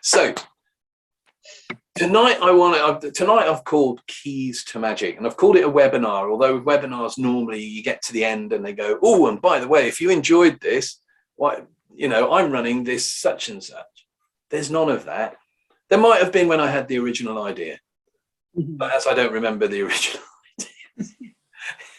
So tonight tonight I've called Keys to Magic, and I've called it a webinar, although with webinars normally you get to the end and they go, oh, and by the way, if you enjoyed this, what, you know, I'm running this such and such. There's none of that. There might have been when I had the original idea, but as I don't remember the original idea,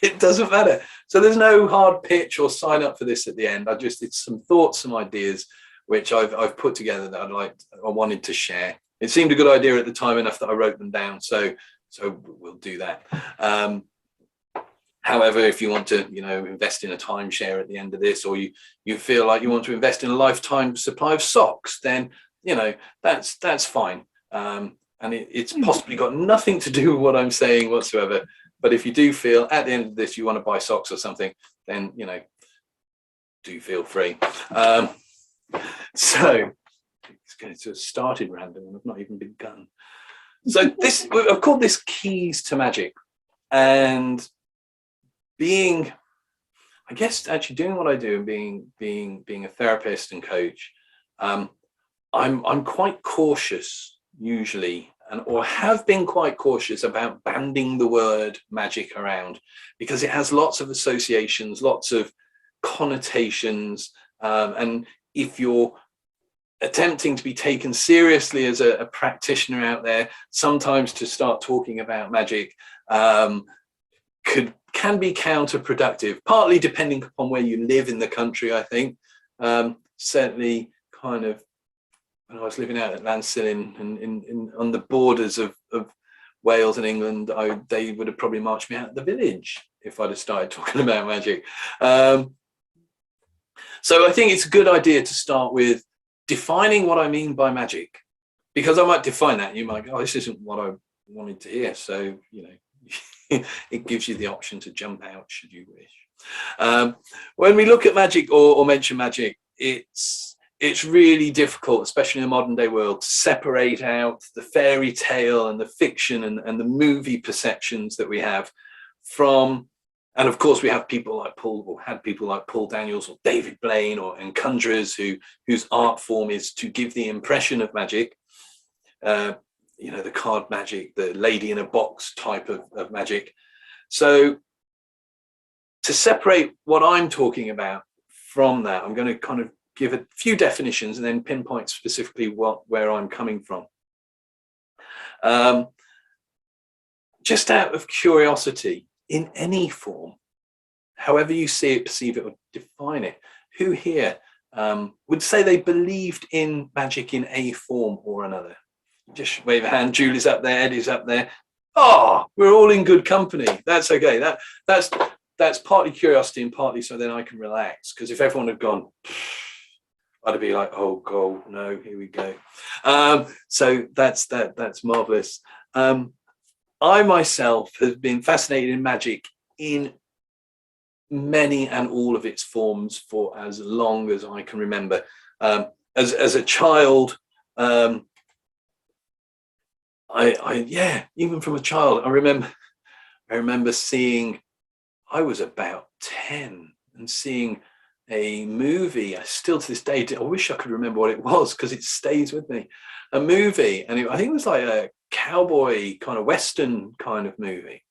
it doesn't matter. So there's no hard pitch or sign up for this at the end. It's some thoughts, some ideas which I've put together that I wanted to share. It seemed a good idea at the time enough that I wrote them down. So we'll do that. However, if you want to, you know, invest in a timeshare at the end of this, or you feel like you want to invest in a lifetime supply of socks, then, you know, that's fine. And it's possibly got nothing to do with what I'm saying whatsoever. But if you do feel at the end of this you want to buy socks or something, then, you know, do feel free. So it's going to have started random and I've not even begun. So this, I've called this Keys to Magic, and being, I guess, actually doing what I do and being a therapist and coach, I'm quite cautious usually, or have been quite cautious about banding the word magic around, because it has lots of associations, lots of connotations, and if you're attempting to be taken seriously as a practitioner out there, sometimes to start talking about magic can be counterproductive, partly depending upon where you live in the country, I think. Certainly kind of when I was living out at Llansilin and on the borders of Wales and England, they would have probably marched me out of the village if I'd have started talking about magic. So I think it's a good idea to start with defining what I mean by magic, because I might define that and you might go, oh, this isn't what I wanted to hear. So, you know, it gives you the option to jump out should you wish. When we look at magic or mention magic, it's really difficult, especially in the modern day world, to separate out the fairy tale and the fiction and the movie perceptions that we have from. And of course, we have people like Paul Daniels or David Blaine and conjurers whose art form is to give the impression of magic. You know, the card magic, the lady in a box type of magic. So to separate what I'm talking about from that, I'm going to kind of give a few definitions and then pinpoint specifically where I'm coming from. Just out of curiosity, in any form, however you see it, perceive it, or define it, who here would say they believed in magic in a form or another? Just wave a hand. Julie's up there, Eddie's up there. Oh, we're all in good company. That's okay. That's partly curiosity and partly so then I can relax, because if everyone had gone, I'd be like, oh god, no, here we go. So that's marvelous. I myself have been fascinated in magic in many and all of its forms for as long as I can remember. As a child, even from a child, I remember seeing, I was about 10 and seeing a movie. I still to this day, I wish I could remember what it was because it stays with me. A movie, and I think it was like a cowboy kind of Western kind of movie.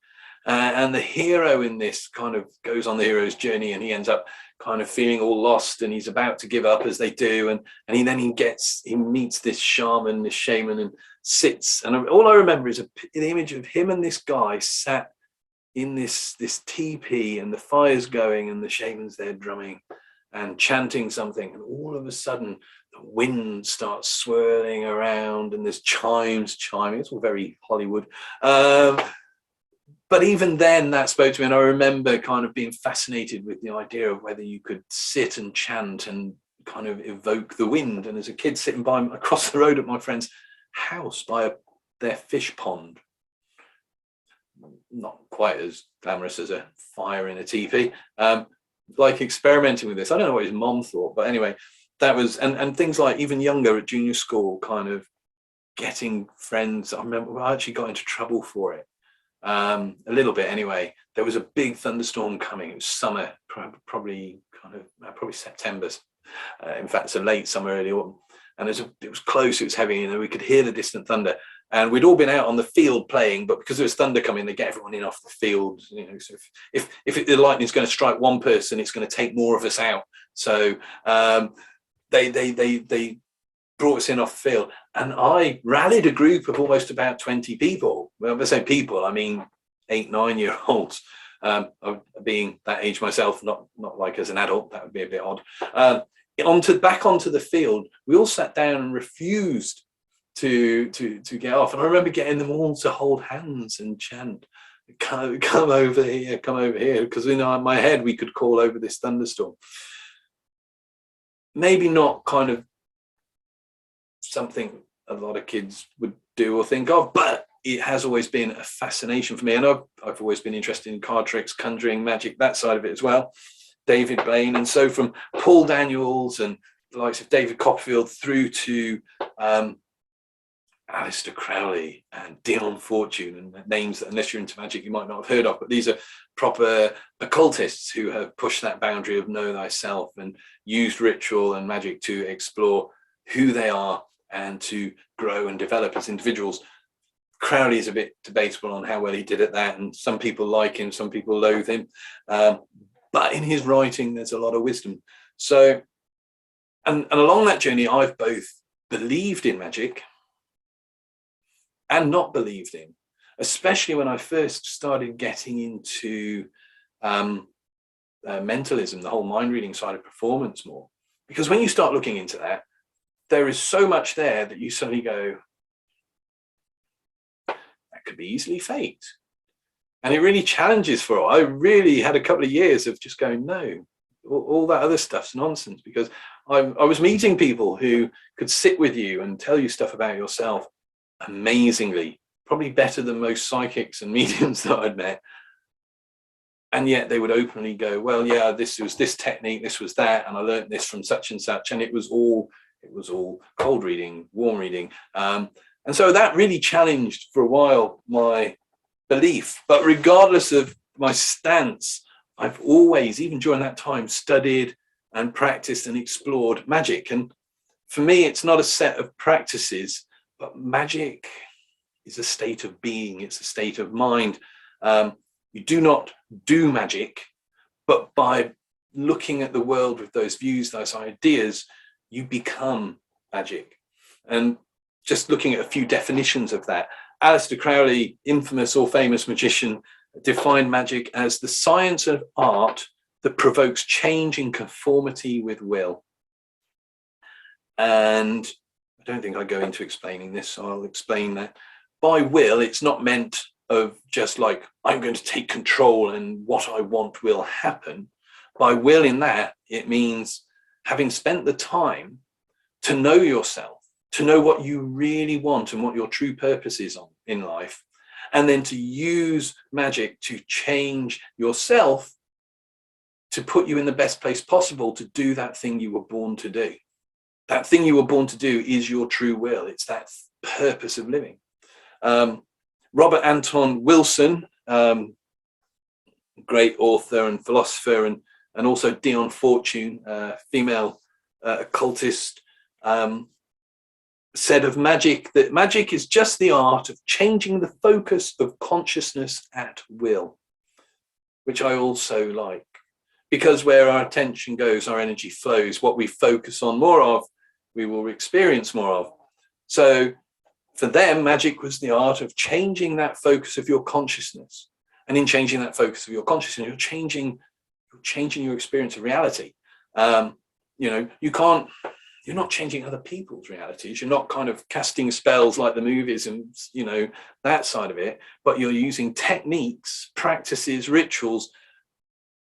And the hero in this kind of goes on the hero's journey, and he ends up kind of feeling all lost, and he's about to give up as they do. And he meets this shaman, and sits. And all I remember is the image of him and this guy sat in this teepee, and the fire's going, and the shaman's there drumming and chanting something. And all of a sudden, the wind starts swirling around, and there's chimes chiming. It's all very Hollywood. But even then, that spoke to me, and I remember kind of being fascinated with the idea of whether you could sit and chant and kind of evoke the wind. And as a kid sitting across the road at my friend's house by their fish pond, not quite as glamorous as a fire in a teepee, like experimenting with this. I don't know what his mom thought, but anyway, that was, and things like even younger at junior school, kind of getting friends. I remember I actually got into trouble for it. A little bit anyway. There was a big thunderstorm coming. It was summer, probably September. In fact, it's a late summer, early autumn. and it was close, it was heavy, we could hear the distant thunder. And we'd all been out on the field playing, but because there was thunder coming, they get everyone in off the field. So if the lightning's going to strike one person, it's going to take more of us out. So they brought us in off the field, and I rallied a group of almost about 20 people. Well, when I say people, I mean 8, 9-year-olds. Being that age myself, not like as an adult, that would be a bit odd. Back onto the field, we all sat down and refused to get off, and I remember getting them all to hold hands and chant, come over here, because in my head we could call over this thunderstorm. Maybe not kind of something a lot of kids would do or think of, but it has always been a fascination for me, and I've always been interested in card tricks, conjuring, magic, that side of it as well. David Blaine, and so from Paul Daniels and the likes of David Copperfield through to Aleister Crowley and Dion Fortune, and names that, unless you're into magic, you might not have heard of, but these are proper occultists who have pushed that boundary of know thyself and used ritual and magic to explore who they are and to grow and develop as individuals. Crowley is a bit debatable on how well he did at that, and some people like him, some people loathe him, but in his writing there's a lot of wisdom. So and along that journey, I've both believed in magic and not believed in, especially when I first started getting into mentalism, the whole mind reading side of performance more. Because when you start looking into that, there is so much there that you suddenly go, that could be easily fate. And it really challenges for all. I really had a couple of years of just going, no, all that other stuff's nonsense, because I was meeting people who could sit with you and tell you stuff about yourself amazingly, probably better than most psychics and mediums that I'd met. And yet they would openly go, well, yeah, this was this technique, this was that, and I learned this from such and such. And it was all cold reading, warm reading. And so that really challenged for a while my belief. But regardless of my stance, I've always, even during that time, studied and practiced and explored magic. And for me, it's not a set of practices, but magic is a state of being. It's a state of mind. You do not do magic, but by looking at the world with those views, those ideas, you become magic. And just looking at a few definitions of that, Aleister Crowley, infamous or famous magician, defined magic as the science of art that provokes change in conformity with will. And I don't think I go into explaining this, so I'll explain that. By will, it's not meant of just like, I'm going to take control and what I want will happen. By will in that, it means having spent the time to know yourself, to know what you really want and what your true purpose is in life, and then to use magic to change yourself to put you in the best place possible to do that thing you were born to do. That thing you were born to do is your true will. It's that purpose of living. Robert Anton Wilson, great author and philosopher, and also Dion Fortune, female occultist, said of magic that magic is just the art of changing the focus of consciousness at will, which I also like, because where our attention goes, our energy flows. What we focus on more of, we will experience more of. So for them, magic was the art of changing that focus of your consciousness. And in changing that focus of your consciousness, you're changing your experience of reality. You're not changing other people's realities. You're not kind of casting spells like the movies and, that side of it, but you're using techniques, practices, rituals,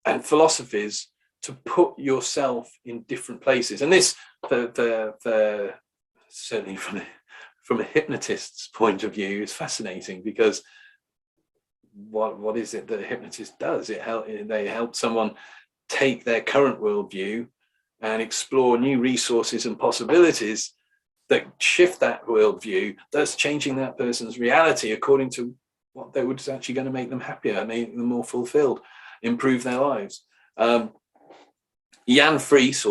and philosophies to put yourself in different places. And this, certainly from a hypnotist's point of view, is fascinating, because what is it that a hypnotist does? They help someone take their current worldview and explore new resources and possibilities that shift that worldview, thus changing that person's reality according to what they would actually going to make them happier, make them more fulfilled, improve their lives. Jan Fries,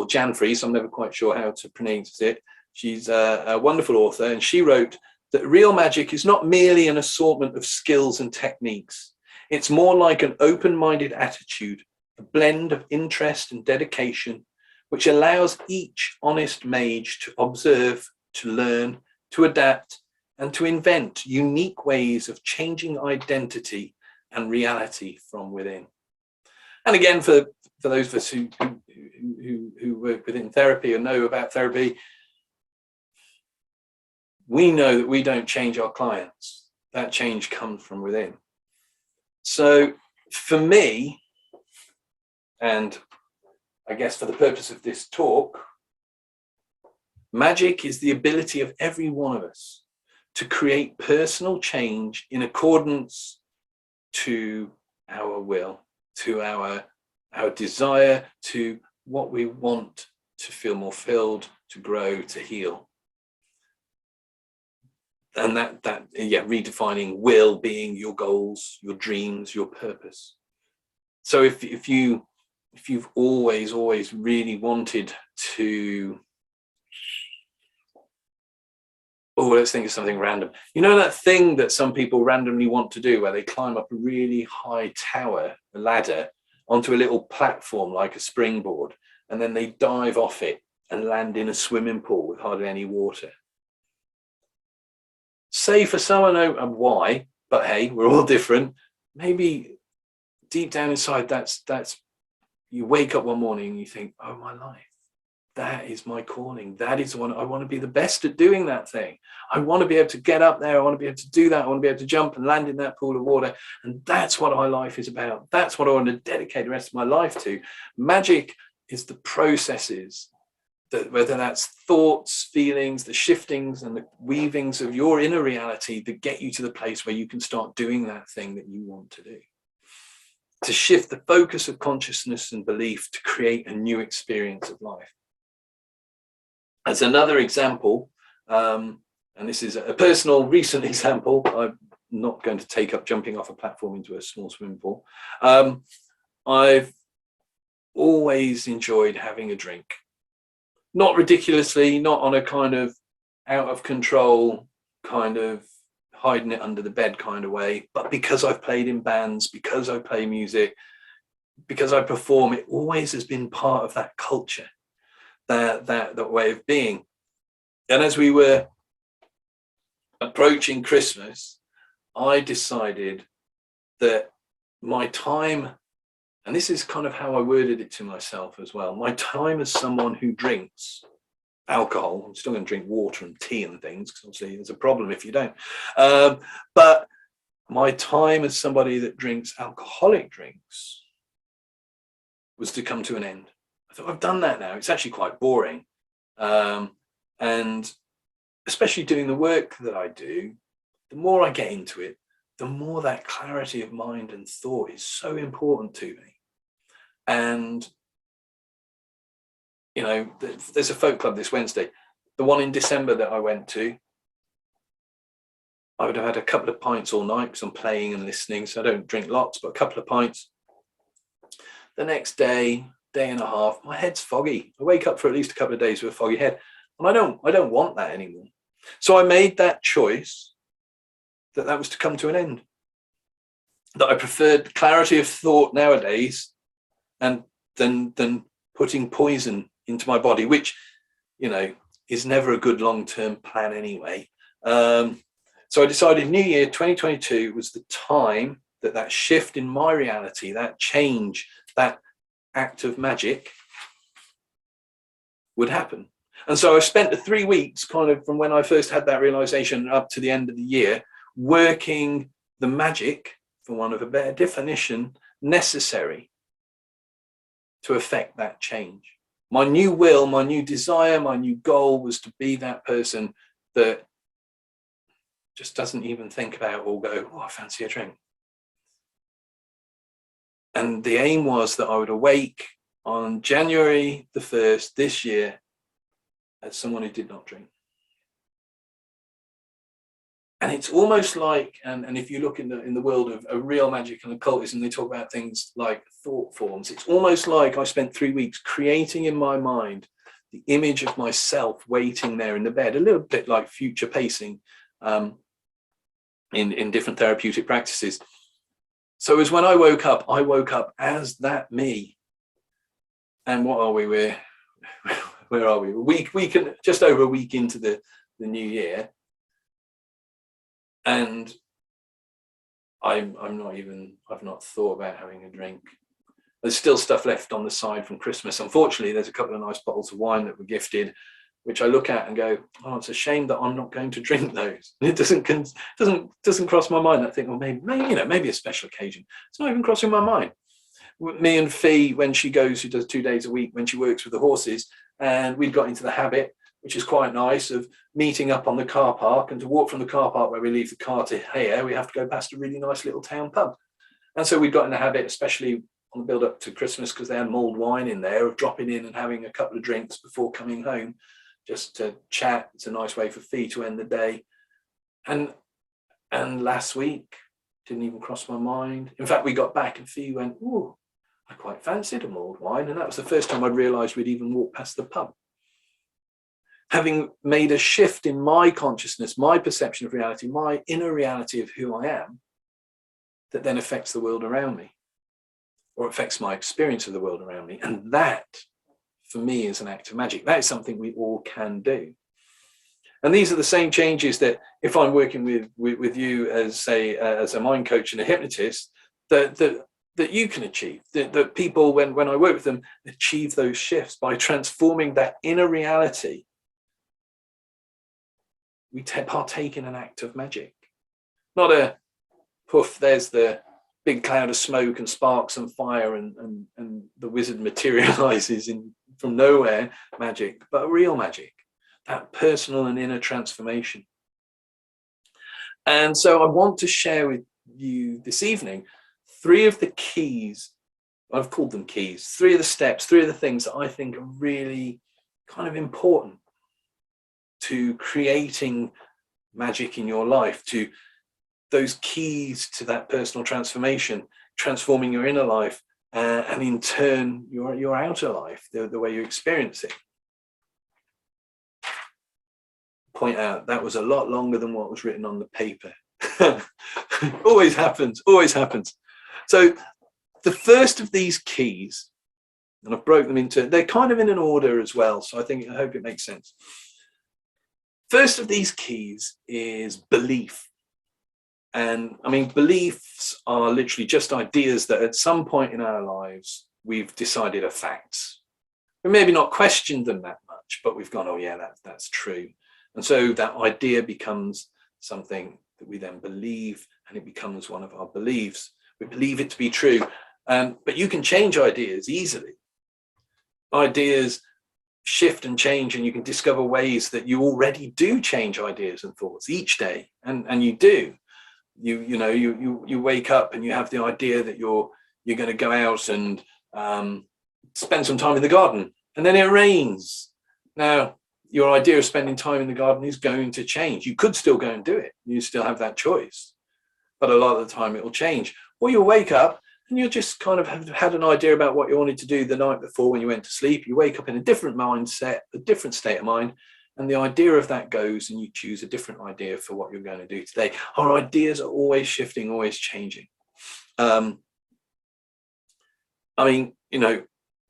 I'm never quite sure how to pronounce it. She's a wonderful author, and she wrote that real magic is not merely an assortment of skills and techniques. It's more like an open-minded attitude, a blend of interest and dedication, which allows each honest mage to observe, to learn, to adapt, and to invent unique ways of changing identity and reality from within. And again, for those of us who work within therapy or know about therapy, we know that we don't change our clients. That change comes from within. So for me, and I guess for the purpose of this talk, magic is the ability of every one of us to create personal change in accordance to our will, to our desire, to what we want to feel more filled, to grow, to heal. And that redefining will being your goals, your dreams, your purpose. So if you've always really wanted to, let's think of something random. You know that thing that some people randomly want to do where they climb up a really high tower, a ladder, onto a little platform like a springboard, and then they dive off it and land in a swimming pool with hardly any water. Say for some, I know why, but hey, we're all different. Maybe deep down inside, that's you wake up one morning and you think, oh, my life, that is my calling. That is what I want to be the best at doing that thing. I want to be able to get up there. I want to be able to do that. I want to be able to jump and land in that pool of water. And that's what my life is about. That's what I want to dedicate the rest of my life to. Magic is the processes, that whether that's thoughts, feelings, the shiftings and the weavings of your inner reality that get you to the place where you can start doing that thing that you want to do. To shift the focus of consciousness and belief to create a new experience of life. As another example, and this is a personal recent example, I'm not going to take up jumping off a platform into a small swimming pool. I've always enjoyed having a drink. Not ridiculously, not on a kind of out of control, kind of hiding it under the bed kind of way, but because I've played in bands, because I play music, because I perform, it always has been part of that culture, that way of being. And as we were approaching Christmas, I decided that my time, and this is kind of how I worded it to myself as well, my time as someone who drinks alcohol, I'm still going to drink water and tea and things, because obviously there's a problem if you don't. But my time as somebody that drinks alcoholic drinks was to come to an end. I thought, I've done that now. It's actually quite boring. And especially doing the work that I do, the more I get into it, the more that clarity of mind and thought is so important to me. And you know, there's a folk club this Wednesday. The one in December that I went to, I would have had a couple of pints all night because I'm playing and listening, so I don't drink lots, but a couple of pints. The next day and a half, my head's foggy. I wake up for at least a couple of days with a foggy head, and I don't want that anymore. So I made that choice that was to come to an end. That I preferred clarity of thought nowadays, and than putting poison into my body, which, you know, is never a good long-term plan anyway. So I decided New Year 2022 was the time that shift in my reality, that change, that act of magic would happen. And so I spent the 3 weeks, kind of from when I first had that realization up to the end of the year, working the magic, for want of a better definition, necessary to affect that change. My new will, my new desire, my new goal was to be that person that just doesn't even think about or go, oh, I fancy a drink. And the aim was that I would awake on January the 1st this year as someone who did not drink. And it's almost like, and if you look in the world of real magic and occultism, they talk about things like thought forms. It's almost like I spent 3 weeks creating in my mind the image of myself waiting there in the bed, a little bit like future pacing in different therapeutic practices. So as when I woke up as that me. And what are we? Where are we? We can just over a week into the new year, and I've not thought about having a drink. There's still stuff left on the side from Christmas. Unfortunately, there's a couple of nice bottles of wine that were gifted, which I look at and go, oh, it's a shame that I'm not going to drink those. It doesn't cross my mind. I think, well, maybe a special occasion. It's not even crossing my mind. Me and Fee, when she goes, she does 2 days a week when she works with the horses, and we've got into the habit, which is quite nice, of meeting up on the car park. And to walk from the car park where we leave the car to here, we have to go past a really nice little town pub. And so we've got in the habit, especially on the build up to Christmas, because they had mulled wine in there, of dropping in and having a couple of drinks before coming home, just to chat. It's a nice way for Fee to end the day. And last week, didn't even cross my mind. In fact, we got back and Fee went, oh, I quite fancied a mulled wine. And that was the first time I'd realised we'd even walked past the pub. Having made a shift in my consciousness, my perception of reality, my inner reality of who I am, that then affects the world around me, or affects my experience of the world around me. And that, for me, is an act of magic. That is something we all can do. And these are the same changes that if I'm working with you as a mind coach and a hypnotist, that you can achieve, that people, when I work with them, achieve those shifts by transforming that inner reality. We partake in an act of magic, not a poof, there's the big cloud of smoke and sparks and fire and the wizard materializes from nowhere magic, but real magic, that personal and inner transformation. And so I want to share with you this evening 3 of the keys, I've called them keys, 3 of the steps, 3 of the things that I think are really kind of important to creating magic in your life, to those keys to that personal transformation, transforming your inner life, and in turn your outer life, the way you experience it. Point out that was a lot longer than what was written on the paper. Always happens. So the first of these keys, and I've broken them into, they're kind of in an order as well, so I hope it makes sense. First of these keys is belief. And I mean, beliefs are literally just ideas that at some point in our lives, we've decided are facts. We maybe not questioned them that much, but we've gone, oh yeah, that's true. And so that idea becomes something that we then believe, and it becomes one of our beliefs. We believe it to be true. But you can change ideas easily. Ideas shift and change, and you can discover ways that you already do change ideas and thoughts each day. And you do. You wake up and you have the idea that you're going to go out and spend some time in the garden, and then it rains. Now, your idea of spending time in the garden is going to change. You could still go and do it. You still have that choice. But a lot of the time it will change. Or you'll wake up and you'll just kind of have had an idea about what you wanted to do the night before when you went to sleep. You wake up in a different mindset, a different state of mind, and the idea of that goes, and you choose a different idea for what you're going to do today. Our ideas are always shifting, always changing.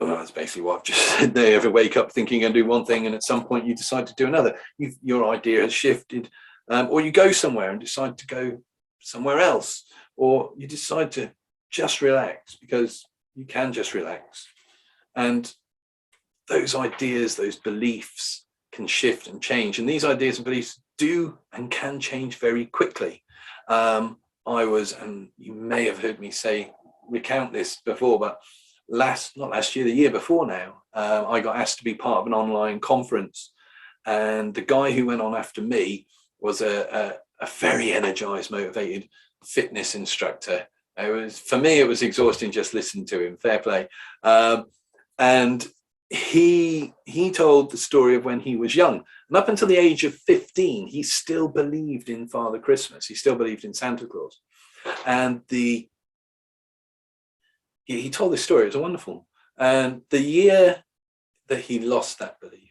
Well, that's basically what I've just said there. You ever wake up thinking you're going to do one thing, and at some point you decide to do another. Your idea has shifted. Or you go somewhere and decide to go somewhere else. Or you decide to just relax because you can just relax. And those ideas, those beliefs can shift and change. And these ideas and beliefs do and can change very quickly. And you may have heard me recount this before, but not last year, the year before now, I got asked to be part of an online conference. And the guy who went on after me was a very energized, motivated fitness instructor. For me, it was exhausting just listening to him, fair play. And he told the story of when he was young. And up until the age of 15, he still believed in Father Christmas. He still believed in Santa Claus. And he told this story. It was wonderful. And the year that he lost that belief,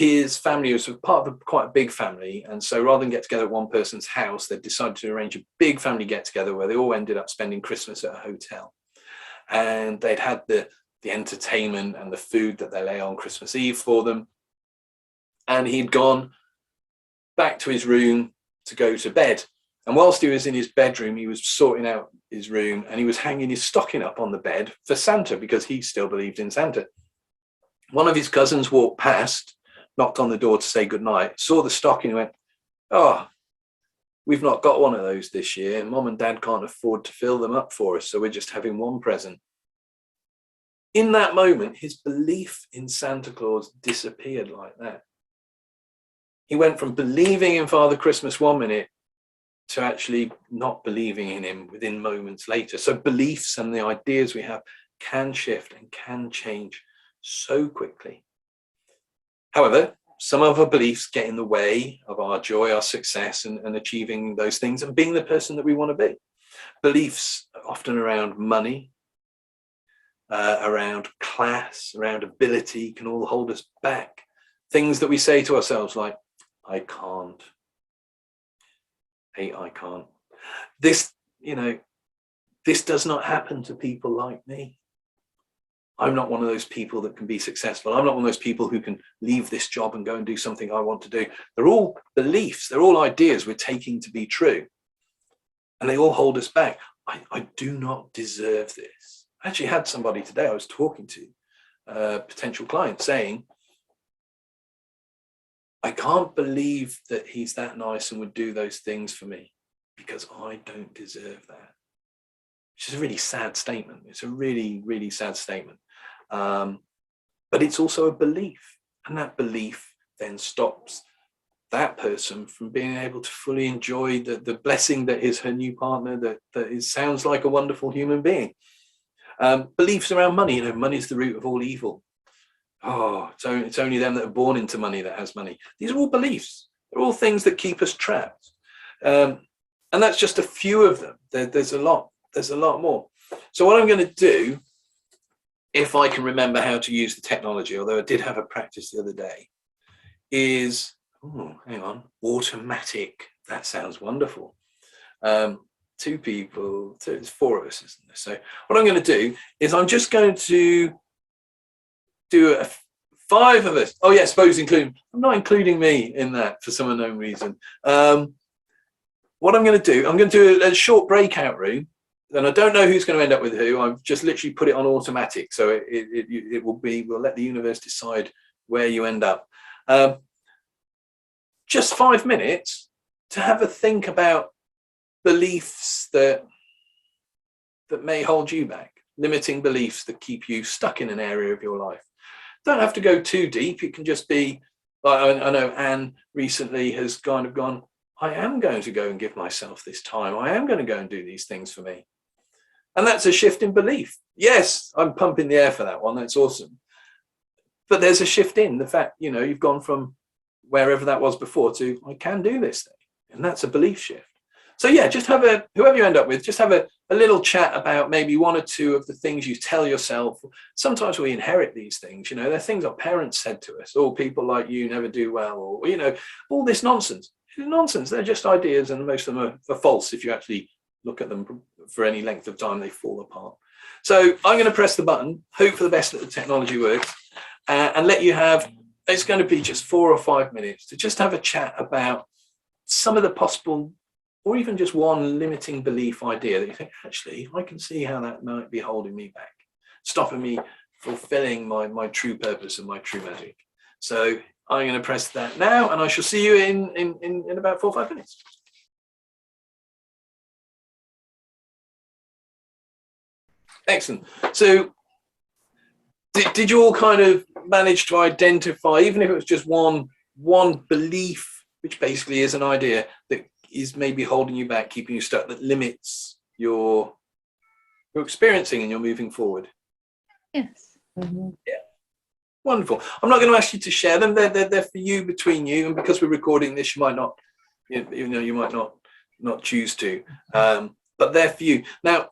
his family was part of quite a big family, and so rather than get together at one person's house, they decided to arrange a big family get together where they all ended up spending Christmas at a hotel. And they'd had the entertainment and the food that they lay on Christmas Eve for them. And he'd gone back to his room to go to bed. And whilst he was in his bedroom, he was sorting out his room, and he was hanging his stocking up on the bed for Santa, because he still believed in Santa. One of his cousins walked past, knocked on the door to say goodnight, saw the stocking and went, "Oh, we've not got one of those this year. Mom and Dad can't afford to fill them up for us, so we're just having one present." In that moment, his belief in Santa Claus disappeared like that. He went from believing in Father Christmas one minute to actually not believing in him within moments later. So beliefs and the ideas we have can shift and can change so quickly. However, some of our beliefs get in the way of our joy, our success, and achieving those things and being the person that we want to be. Beliefs often around money, around class, around ability, can all hold us back. Things that we say to ourselves like, "I can't. I can't. This does not happen to people like me. I'm not one of those people that can be successful. I'm not one of those people who can leave this job and go and do something I want to do." They're all beliefs. They're all ideas we're taking to be true. And they all hold us back. I do not deserve this. I actually had somebody today I was talking to, a potential client, saying, "I can't believe that he's that nice and would do those things for me because I don't deserve that." Which is a really sad statement. It's a really, really sad statement. But it's also a belief. And that belief then stops that person from being able to fully enjoy the blessing that is her new partner, that sounds like a wonderful human being. Beliefs around money. Money is the root of all evil. Oh, it's only them that are born into money that has money. These are all beliefs. They're all things that keep us trapped. And that's just a few of them. There's a lot. There's a lot more. So what I'm going to do, if I can remember how to use the technology, although I did have a practice the other day, is, automatic. That sounds wonderful. Two people, it's four of us, isn't there? So what I'm going to do is I'm just going to do 5 of us. Oh yeah, suppose including, I'm not including me in that for some unknown reason. What I'm going to do, I'm going to do a short breakout room, and I don't know who's going to end up with who. I've just literally put it on automatic, so it will be, we'll let the universe decide where you end up. Just 5 minutes to have a think about beliefs that may hold you back, limiting beliefs that keep you stuck in an area of your life. Don't have to go too deep. It can just be, I know Anne recently has kind of gone, I am going to go and give myself this time. I am going to go and do these things for me. And that's a shift in belief. Yes, I'm pumping the air for that one. That's awesome. But there's a shift in the fact, you've gone from wherever that was before to, I can do this thing. And that's a belief shift. So yeah, just have whoever you end up with, just have a little chat about maybe 1 or 2 of the things you tell yourself. Sometimes we inherit these things, they're things our parents said to us, or people like you never do well, or, all this nonsense. It's nonsense. They're just ideas, and most of them are false. If you actually look at them for any length of time, they fall apart. So I'm going to press the button, hope for the best that the technology works, and let you have, it's going to be just 4 or 5 minutes to just have a chat about some of the possible, or even just one limiting belief idea that you think, actually, I can see how that might be holding me back, stopping me fulfilling my true purpose and my true magic. So I'm going to press that now, and I shall see you in about 4 or 5 minutes. Excellent. So did you all kind of manage to identify, even if it was just one belief, which basically is an idea that is maybe holding you back, keeping you stuck, that limits your experiencing and you're moving forward? Yes. Mm-hmm. Yeah. Wonderful. I'm not going to ask you to share them. They're for you, between you, and because we're recording this, you might not, you might not choose to, but they're for you. Now,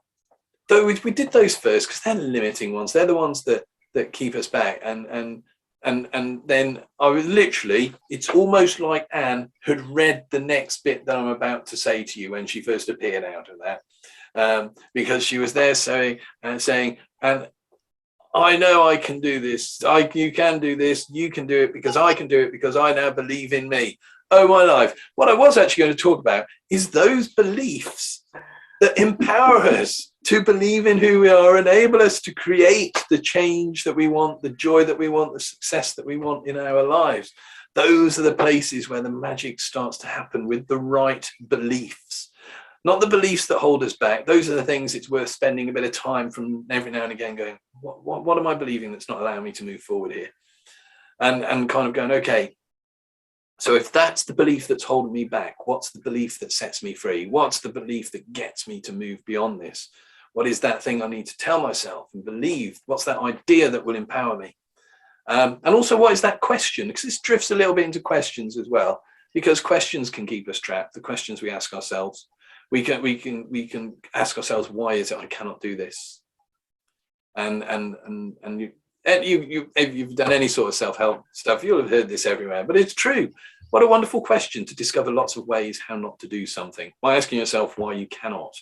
though we did those first because they're the limiting ones. They're the ones that keep us back, and And then I was literally, it's almost like Anne had read the next bit that I'm about to say to you when she first appeared out of that, because she was there saying, and I know I can do this. You can do this. You can do it because I can do it because I now believe in me. Oh, my life. What I was actually going to talk about is those beliefs that empower us to believe in who we are, enable us to create the change that we want, the joy that we want, the success that we want in our lives. Those are the places where the magic starts to happen, with the right beliefs. Not the beliefs that hold us back. Those are the things it's worth spending a bit of time from every now and again going, what am I believing that's not allowing me to move forward here? And kind of going, okay, so if that's the belief that's holding me back, what's the belief that sets me free? What's the belief that gets me to move beyond this? What is that thing I need to tell myself and believe? What's that idea that will empower me? And also, what is that question? Because this drifts a little bit into questions as well, because questions can keep us trapped. The questions we ask ourselves. We can ask ourselves, why is it I cannot do this? And if you've done any sort of self-help stuff, you'll have heard this everywhere, but it's true. What a wonderful question to discover lots of ways how not to do something by asking yourself why you cannot.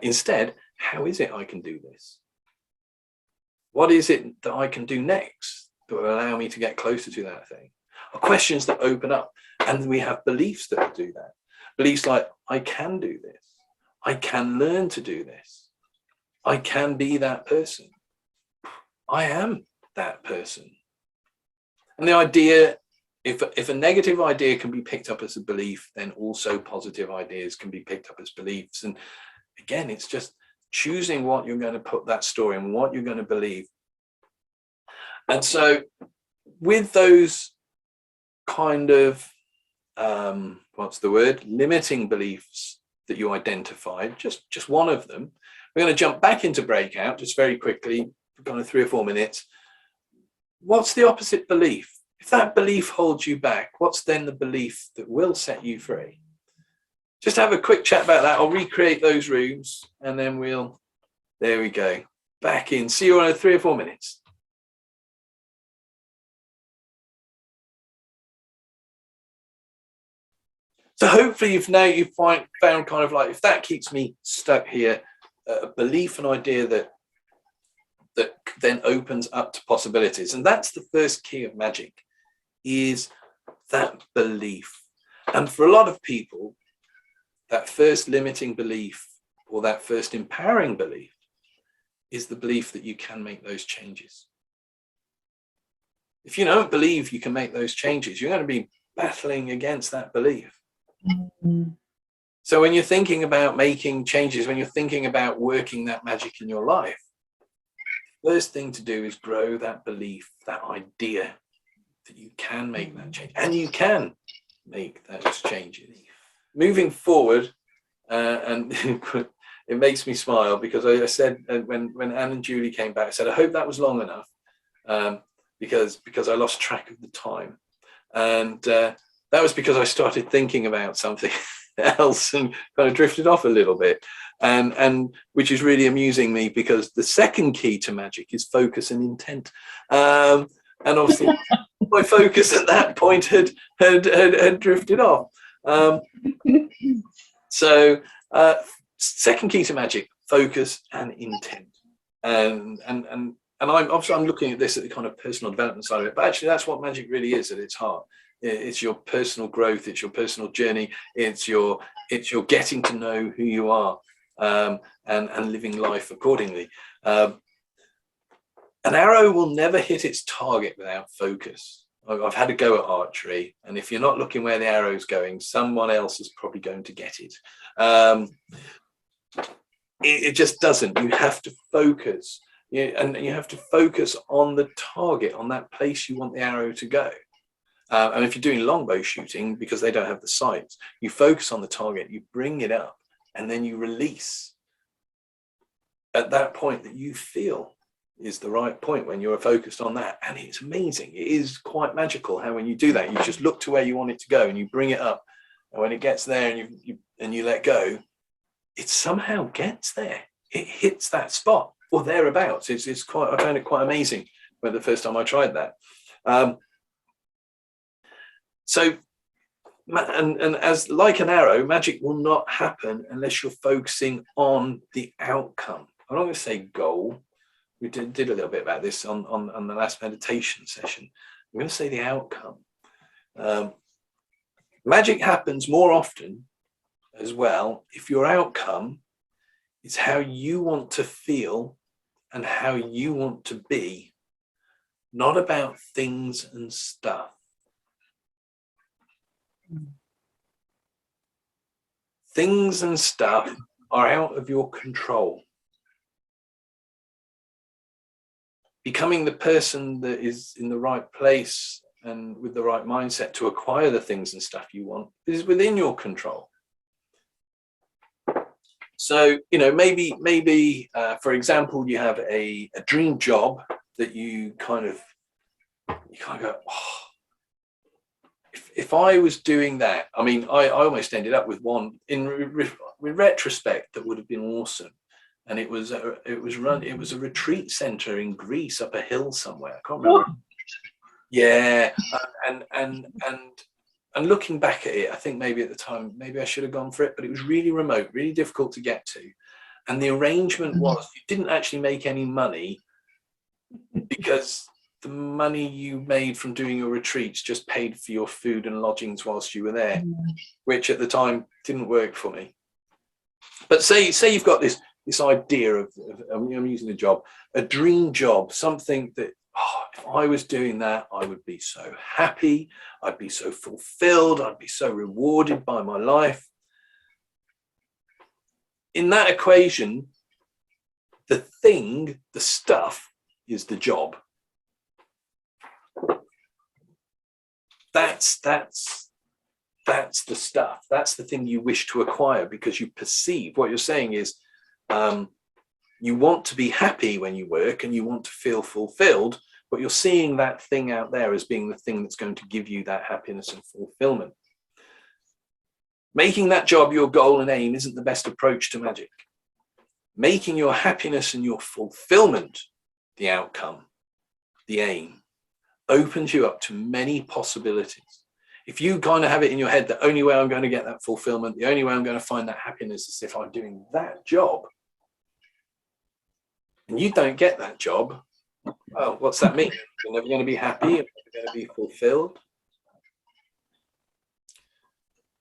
Instead, how is it I can do this? What is it that I can do next that will allow me to get closer to that thing? Are questions that open up, and we have beliefs that will do that. Beliefs like, I can do this. I can learn to do this. I can be that person. I am that person. And the idea, if a negative idea can be picked up as a belief, then also positive ideas can be picked up as beliefs. And again, it's just choosing what you're going to put that story and what you're going to believe. And so with those kind of, limiting beliefs that you identified, just one of them, we're going to jump back into breakout just very quickly, kind of 3 or 4 minutes. What's the opposite belief? If that belief holds you back, what's then the belief that will set you free? Just have a quick chat about that. I'll recreate those rooms and then there we go. Back in. See you in 3 or 4 minutes. So hopefully you've found kind of like, if that keeps me stuck here, a belief, an idea that then opens up to possibilities. And that's the first key of magic, is that belief. And for a lot of people, that first limiting belief or that first empowering belief is the belief that you can make those changes. If you don't believe you can make those changes, you're going to be battling against that belief. Mm-hmm. So when you're thinking about making changes, when you're thinking about working that magic in your life, the first thing to do is grow that belief, that idea that you can make that change, and you can make those changes. Moving forward, and it makes me smile because I said when Anne and Julie came back, I said, I hope that was long enough, because I lost track of the time. And that was because I started thinking about something else and kind of drifted off a little bit, and which is really amusing me, because the second key to magic is focus and intent, and obviously my focus at that point had drifted off. So second key to magic: focus and intent. And I'm looking at this at the kind of personal development side of it, but actually that's what magic really is at its heart. It's your personal growth, it's your personal journey, it's your getting to know who you are, and living life accordingly. An arrow will never hit its target without focus. I've had a go at archery, and if you're not looking where the arrow's going, someone else is probably going to get it. It just doesn't. You have to focus, and you have to focus on the target, on that place you want the arrow to go. And if you're doing longbow shooting, because they don't have the sights, you focus on the target, you bring it up, and then you release at that point that you feel is the right point when you're focused on that. And it's amazing. It is quite magical how when you do that, you just look to where you want it to go and you bring it up. And when it gets there and you let go, it somehow gets there. It hits that spot or thereabouts. I found it quite amazing when the first time I tried that. So, and as like an arrow, magic will not happen unless you're focusing on the outcome. I'm not going to say goal. We did a little bit about this on the last meditation session. I'm going to say the outcome. Magic happens more often as well if your outcome is how you want to feel and how you want to be, not about things and stuff. Things and stuff are out of your control. Becoming the person that is in the right place and with the right mindset to acquire the things and stuff you want is within your control. So, you know, maybe for example, you have a dream job that you kind of go, oh, if I was doing that, I mean, I almost ended up with one in retrospect that would have been awesome. And it was a retreat center in Greece up a hill somewhere. I can't remember. Yeah. And looking back at it, I think maybe at the time, maybe I should have gone for it, but it was really remote, really difficult to get to. And the arrangement was you didn't actually make any money because the money you made from doing your retreats just paid for your food and lodgings whilst you were there, which at the time didn't work for me. But say you've got this idea of I'm using a dream job, something that, oh, if I was doing that, I would be so happy, I'd be so fulfilled, I'd be so rewarded by my life. In that equation, the thing, the stuff, is the job. That's the stuff. That's the thing you wish to acquire because you perceive. What you're saying is you want to be happy when you work and you want to feel fulfilled, but you're seeing that thing out there as being the thing that's going to give you that happiness and fulfillment. Making that job your goal and aim isn't the best approach to magic. Making your happiness and your fulfillment the outcome, the aim, opens you up to many possibilities. If you kind of have it in your head, the only way I'm going to get that fulfillment, the only way I'm going to find that happiness is if I'm doing that job, and you don't get that job, well, what's that mean? You're never going to be happy, you're never going to be fulfilled.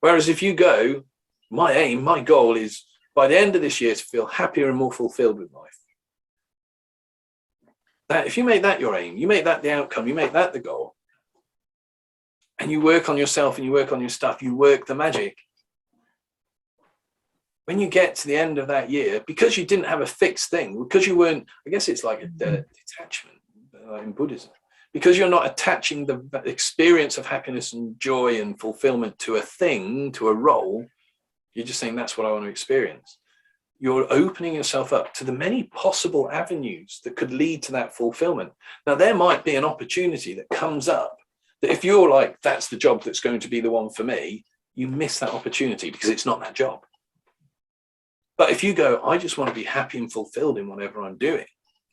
Whereas if you go, my aim, my goal is by the end of this year to feel happier and more fulfilled with life. That if you make that your aim, you make that the outcome, you make that the goal, and you work on yourself and you work on your stuff, you work the magic. When you get to the end of that year, because you didn't have a fixed thing, because you weren't, I guess it's like a detachment in Buddhism, because you're not attaching the experience of happiness and joy and fulfillment to a thing, to a role, you're just saying that's what I want to experience. You're opening yourself up to the many possible avenues that could lead to that fulfillment. Now, there might be an opportunity that comes up that if you're like, that's the job that's going to be the one for me, you miss that opportunity because it's not that job. But if you go, I just want to be happy and fulfilled in whatever I'm doing,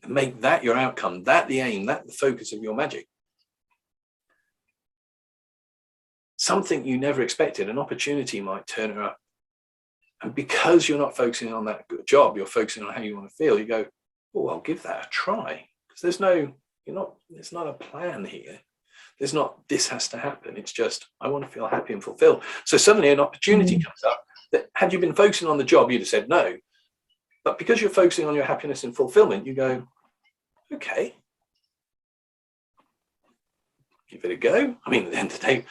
and make that your outcome, that the aim, that the focus of your magic, something you never expected, an opportunity might turn up. And because you're not focusing on that good job, you're focusing on how you want to feel, you go, oh, I'll give that a try. Because there's not a plan here. There's not, this has to happen. It's just, I want to feel happy and fulfilled. So suddenly an opportunity comes up that had you been focusing on the job, you'd have said no. But because you're focusing on your happiness and fulfillment, you go, okay, give it a go. I mean, at the end of the day,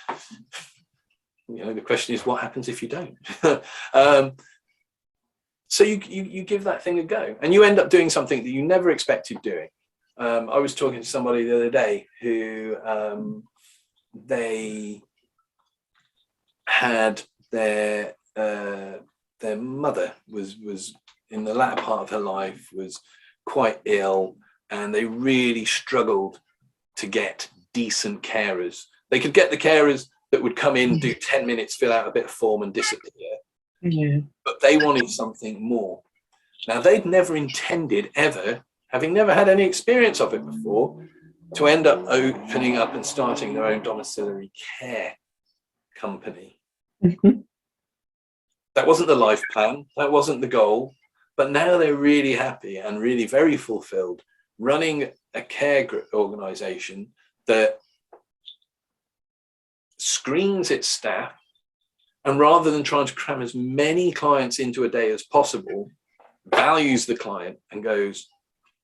the question is what happens if you don't? So you give that thing a go and you end up doing something that you never expected doing. I was talking to somebody the other day who they had their mother was in the latter part of her life, was quite ill, and they really struggled to get decent carers. They could get the carers that would come in, do 10 minutes, fill out a bit of form and disappear. Yeah. But they wanted something more. Now, they'd never intended ever, having never had any experience of it before, to end up opening up and starting their own domiciliary care company. That wasn't the life plan, that wasn't the goal, but now they're really happy and really very fulfilled running a care organization that screens its staff, and rather than trying to cram as many clients into a day as possible, values the client and goes,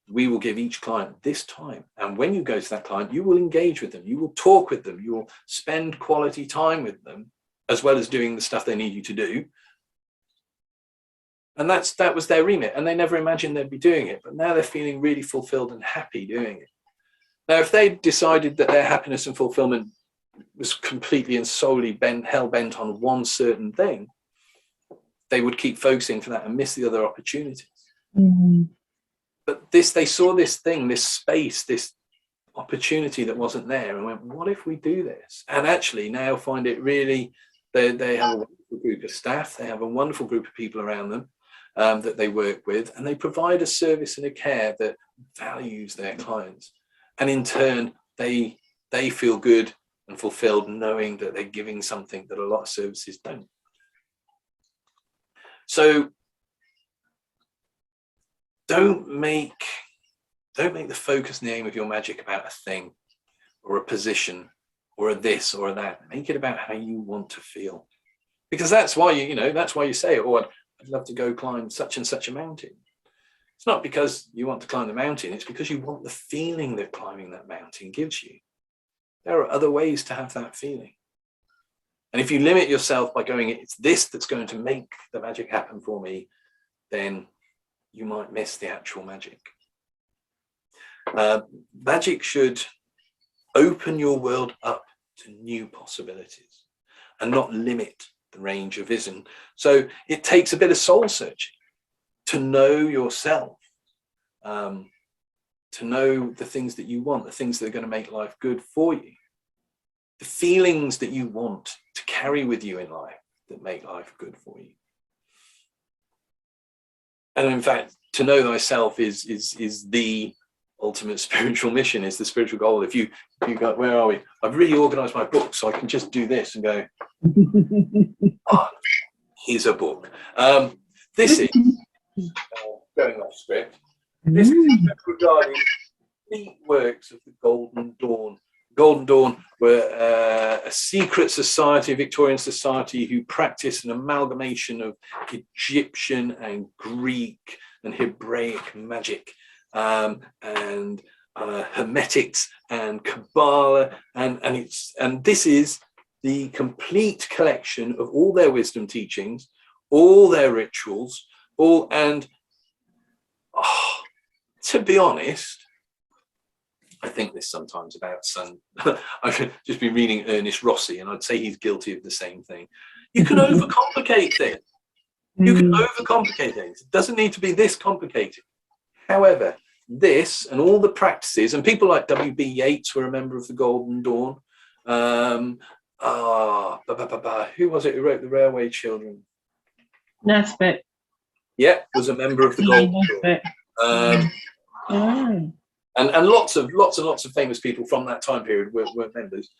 we will give each client this time. And when you go to that client, you will engage with them, you will talk with them, you will spend quality time with them, as well as doing the stuff they need you to do. And that was their remit. And they never imagined they'd be doing it. But now they're feeling really fulfilled and happy doing it. Now, if they decided that their happiness and fulfillment was completely and solely hell-bent on one certain thing, they would keep focusing for that and miss the other opportunities. Mm-hmm. But they saw this thing, this space, this opportunity that wasn't there, and went, what if we do this? And actually now find it really, they have a wonderful group of staff, they have a wonderful group of people around them that they work with, and they provide a service and a care that values their clients. And in turn, they feel good and fulfilled knowing that they're giving something that a lot of services don't. So don't make the focus and the aim of your magic about a thing or a position or a this or a that. Make it about how you want to feel, because that's why that's why you say, oh, I'd love to go climb such and such a mountain. It's not because you want to climb the mountain, it's because you want the feeling that climbing that mountain gives you. There are other ways to have that feeling. And if you limit yourself by going, it's this that's going to make the magic happen for me, then you might miss the actual magic. Magic should open your world up to new possibilities and not limit the range of vision. So it takes a bit of soul searching to know yourself, to know the things that you want, the things that are going to make life good for you, the feelings that you want to carry with you in life that make life good for you. And in fact, to know thyself is the ultimate spiritual mission, is the spiritual goal. If you go, where are we? I've really organized my book so I can just do this and go, oh, here's a book. This is going off script. This is regarding the works of the Golden Dawn. Golden Dawn were a secret society, a Victorian society, who practiced an amalgamation of Egyptian and Greek and Hebraic magic, and Hermetics and Kabbalah, and this is the complete collection of all their wisdom teachings, all their rituals, to be honest, I think this sometimes about I've just been reading Ernest Rossi, and I'd say he's guilty of the same thing. You can overcomplicate things. You can overcomplicate things. It doesn't need to be this complicated. However, this and all the practices, and people like W.B. Yeats were a member of the Golden Dawn. Who was it who wrote The Railway Children? Nesbitt. Yeah, was a member of the Golden Dawn. And lots of famous people from that time period were members.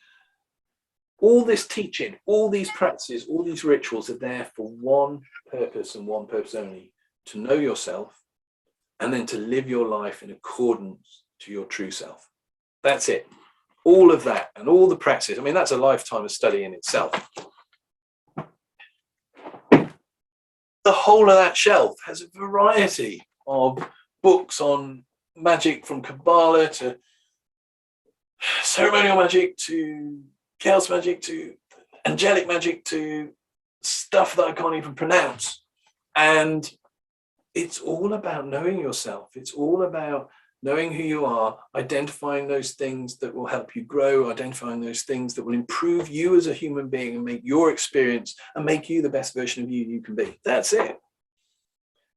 All this teaching, all these practices, all these rituals are there for one purpose and one purpose only: to know yourself, and then to live your life in accordance to your true self. That's it. All of that and all the practices. I mean, that's a lifetime of study in itself. The whole of that shelf has a variety of books on magic, from Kabbalah to ceremonial magic to chaos magic to angelic magic to stuff that I can't even pronounce. And it's all about knowing yourself. It's all about knowing who you are, identifying those things that will help you grow, identifying those things that will improve you as a human being and make your experience and make you the best version of you can be. That's it.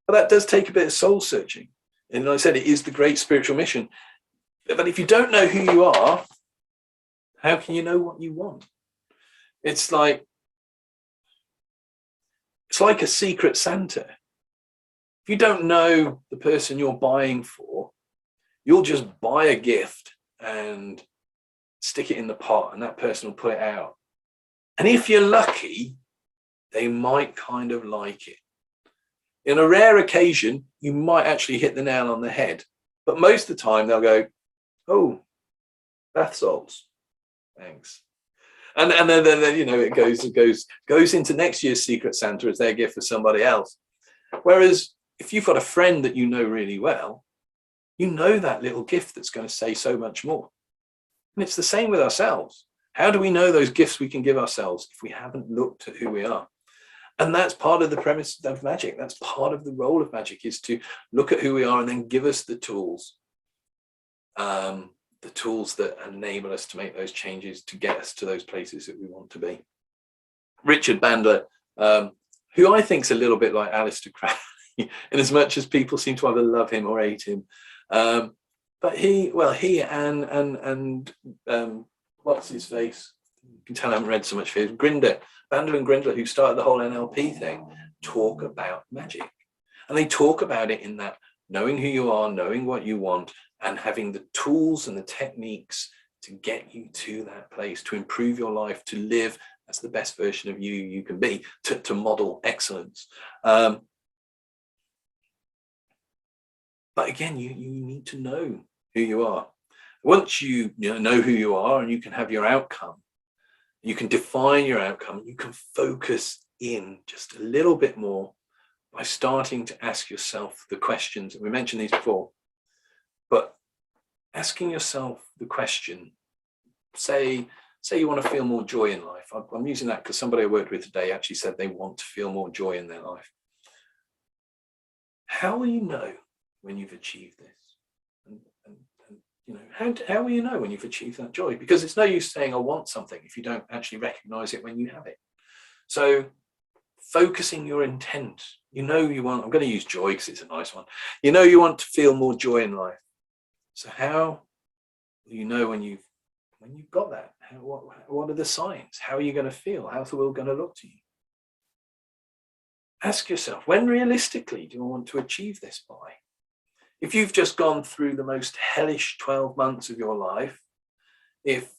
But that does take a bit of soul searching. And like I said, it is the great spiritual mission. But if you don't know who you are, how can you know what you want? It's like a secret Santa. If you don't know the person you're buying for, you'll just buy a gift and stick it in the pot, and that person will put it out. And if you're lucky, they might kind of like it. In a rare occasion, you might actually hit the nail on the head. But most of the time they'll go, oh, bath salts, thanks. And then it goes into next year's Secret Santa as their gift for somebody else. Whereas if you've got a friend that you know really well, you know that little gift that's going to say so much more. And it's the same with ourselves. How do we know those gifts we can give ourselves if we haven't looked at who we are? And that's part of the premise of magic. That's part of the role of magic, is to look at who we are and then give us the tools that enable us to make those changes, to get us to those places that we want to be. Richard Bandler, who I think is a little bit like Aleister Crowley, in as much as people seem to either love him or hate him. But he and what's his face? You can tell I haven't read so much for him. Bandler and Grindler, who started the whole NLP thing, talk about magic. And they talk about it in that knowing who you are, knowing what you want, and having the tools and the techniques to get you to that place, to improve your life, to live as the best version of you can be, to model excellence. But again, you need to know who you are. Once you know who you are and you can have your outcome, you can define your outcome, you can focus in just a little bit more by starting to ask yourself the questions. And we mentioned these before, but asking yourself the question, say you want to feel more joy in life. I'm using that because somebody I worked with today actually said they want to feel more joy in their life. How will you know when you've achieved this? How will you know when you've achieved that joy? Because it's no use saying I want something if you don't actually recognize it when you have it. So focusing your intent, you want, I'm going to use joy because it's a nice one. You want to feel more joy in life. So how will you know when you've got that? What are the signs? How are you going to feel? How's the world going to look to you? Ask yourself, when realistically do I want to achieve this by? If you've just gone through the most hellish 12 months of your life, if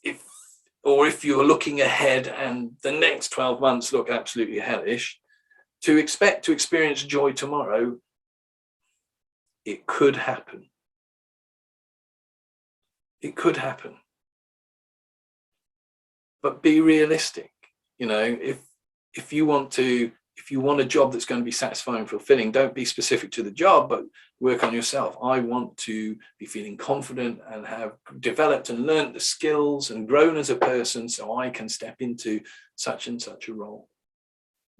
you're looking ahead and the next 12 months look absolutely hellish, to expect to experience joy tomorrow, it could happen. It could happen. But be realistic. If you want a job that's going to be satisfying and fulfilling, don't be specific to the job, but work on yourself. I want to be feeling confident and have developed and learned the skills and grown as a person so I can step into such and such a role.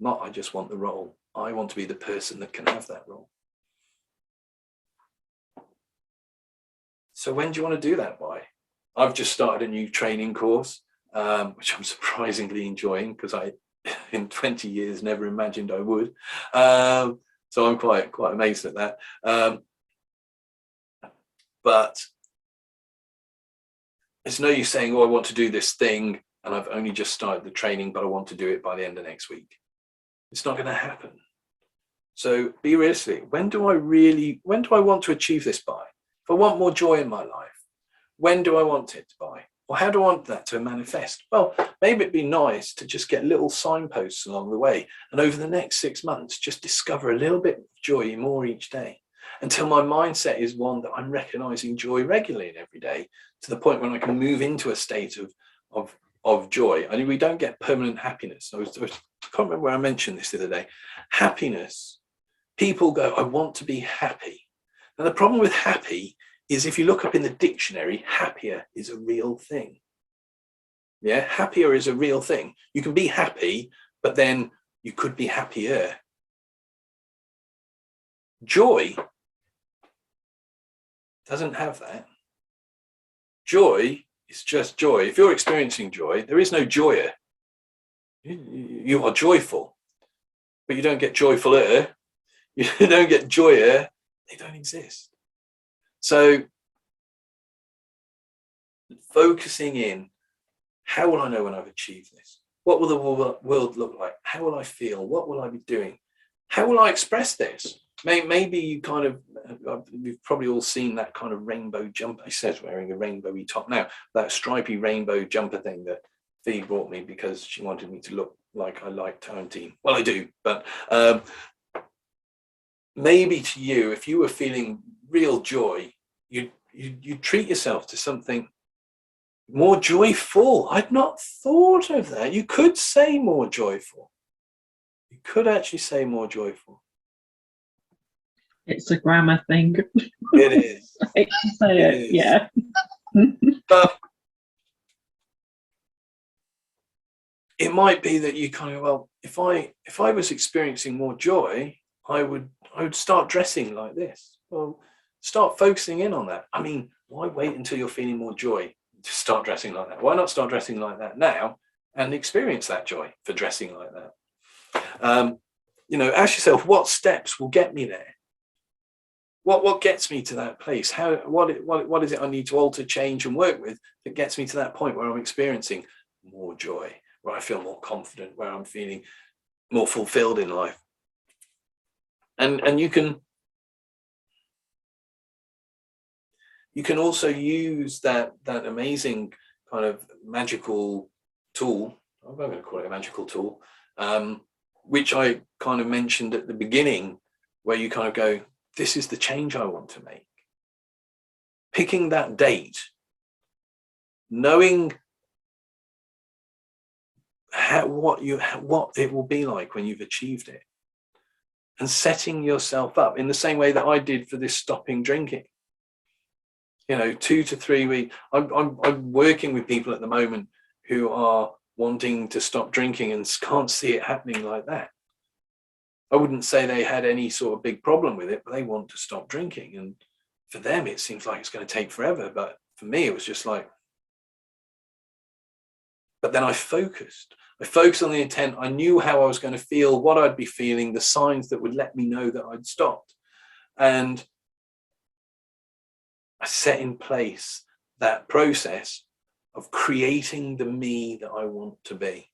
Not I just want the role. I want to be the person that can have that role. So when do you want to do that by? I've just started a new training course, which I'm surprisingly enjoying because I, in 20 years, never imagined I would. So I'm quite amazed at that. But it's no use saying, I want to do this thing and I've only just started the training, but I want to do it by the end of next week. It's not going to happen. So be realistic. When do I want to achieve this by? If I want more joy in my life, when do I want it by? Or how do I want that to manifest? Well, maybe it'd be nice to just get little signposts along the way. And over the next 6 months, just discover a little bit of joy more each day until my mindset is one that I'm recognizing joy regularly and every day, to the point when I can move into a state of joy. I mean, we don't get permanent happiness. I can't remember where I mentioned this the other day. Happiness. People go, I want to be happy. Now, the problem with happy is if you look up in the dictionary, happier is a real thing. Yeah, happier is a real thing. You can be happy, but then you could be happier. Joy doesn't have that. Joy is just joy. If you're experiencing joy, there is no joyer. You are joyful, but you don't get joyfuler. You don't get joyer. They don't exist. So focusing in, how will I know when I've achieved this? What will the world look like? How will I feel? What will I be doing? How will I express this? maybe you kind of, we've probably all seen that kind of rainbow jumper. He says wearing a rainbowy top now, that stripy rainbow jumper thing that Fee brought me because she wanted me to look like I like Tarantine. Well, I do, but maybe to you, if you were feeling real joy, you treat yourself to something more joyful. I'd not thought of that. You could say more joyful. You could actually say more joyful. It's a grammar thing. It is. I hate to say it. Yeah. But it might be that you kind of, well, if I was experiencing more joy, I would start dressing like this. Well, start focusing in on that. I mean, why wait until you're feeling more joy to start dressing like that? Why not start dressing like that now and experience that joy for dressing like that? You know, ask yourself, what steps will get me there? What gets me to that place? What is it I need to alter, change, and work with that gets me to that point where I'm experiencing more joy, where I feel more confident, where I'm feeling more fulfilled in life? And you can also use that amazing kind of magical tool. I'm going to call it a magical tool, which I kind of mentioned at the beginning, where you kind of go, this is the change I want to make. Picking that date, knowing what it will be like when you've achieved it, and setting yourself up in the same way that I did for this stopping drinking. You know, 2 to 3 weeks. I'm working with people at the moment who are wanting to stop drinking and can't see it happening like that. I wouldn't say they had any sort of big problem with it, but they want to stop drinking. And for them, it seems like it's going to take forever. But for me, it was just like, but then I focused on the intent. I knew how I was going to feel, what I'd be feeling, the signs that would let me know that I'd stopped. And I set in place that process of creating the me that I want to be,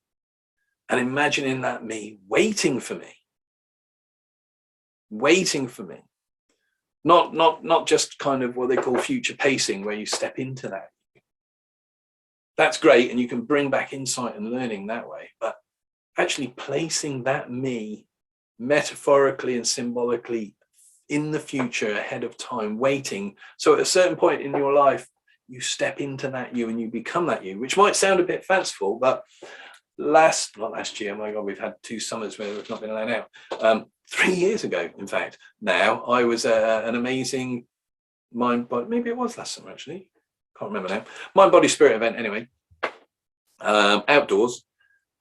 and imagining that me waiting for me. Not just kind of what they call future pacing, where you step into that. That's great, and you can bring back insight and learning that way, but actually placing that me metaphorically and symbolically in the future, ahead of time, waiting. So at a certain point in your life, you step into that you and you become that you, which might sound a bit fanciful, but not last year, my God, we've had 2 summers where we've not been allowed out. 3 years ago, in fact, now, I was an amazing maybe it was last summer, actually. Can't remember now. Mind, body, spirit event, anyway. Outdoors.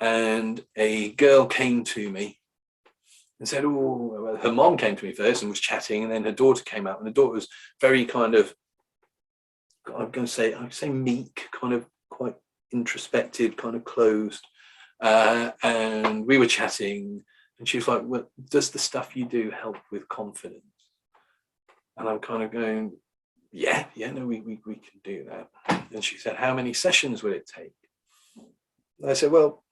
And a girl came to me and said, oh, her mom came to me first and was chatting, and then her daughter came out, and the daughter was very kind of, I'd say meek, kind of quite introspective, kind of closed. And we were chatting, and she was like, well, does the stuff you do help with confidence? And I'm kind of going, yeah, no, we can do that. And she said, how many sessions will it take? And I said, well,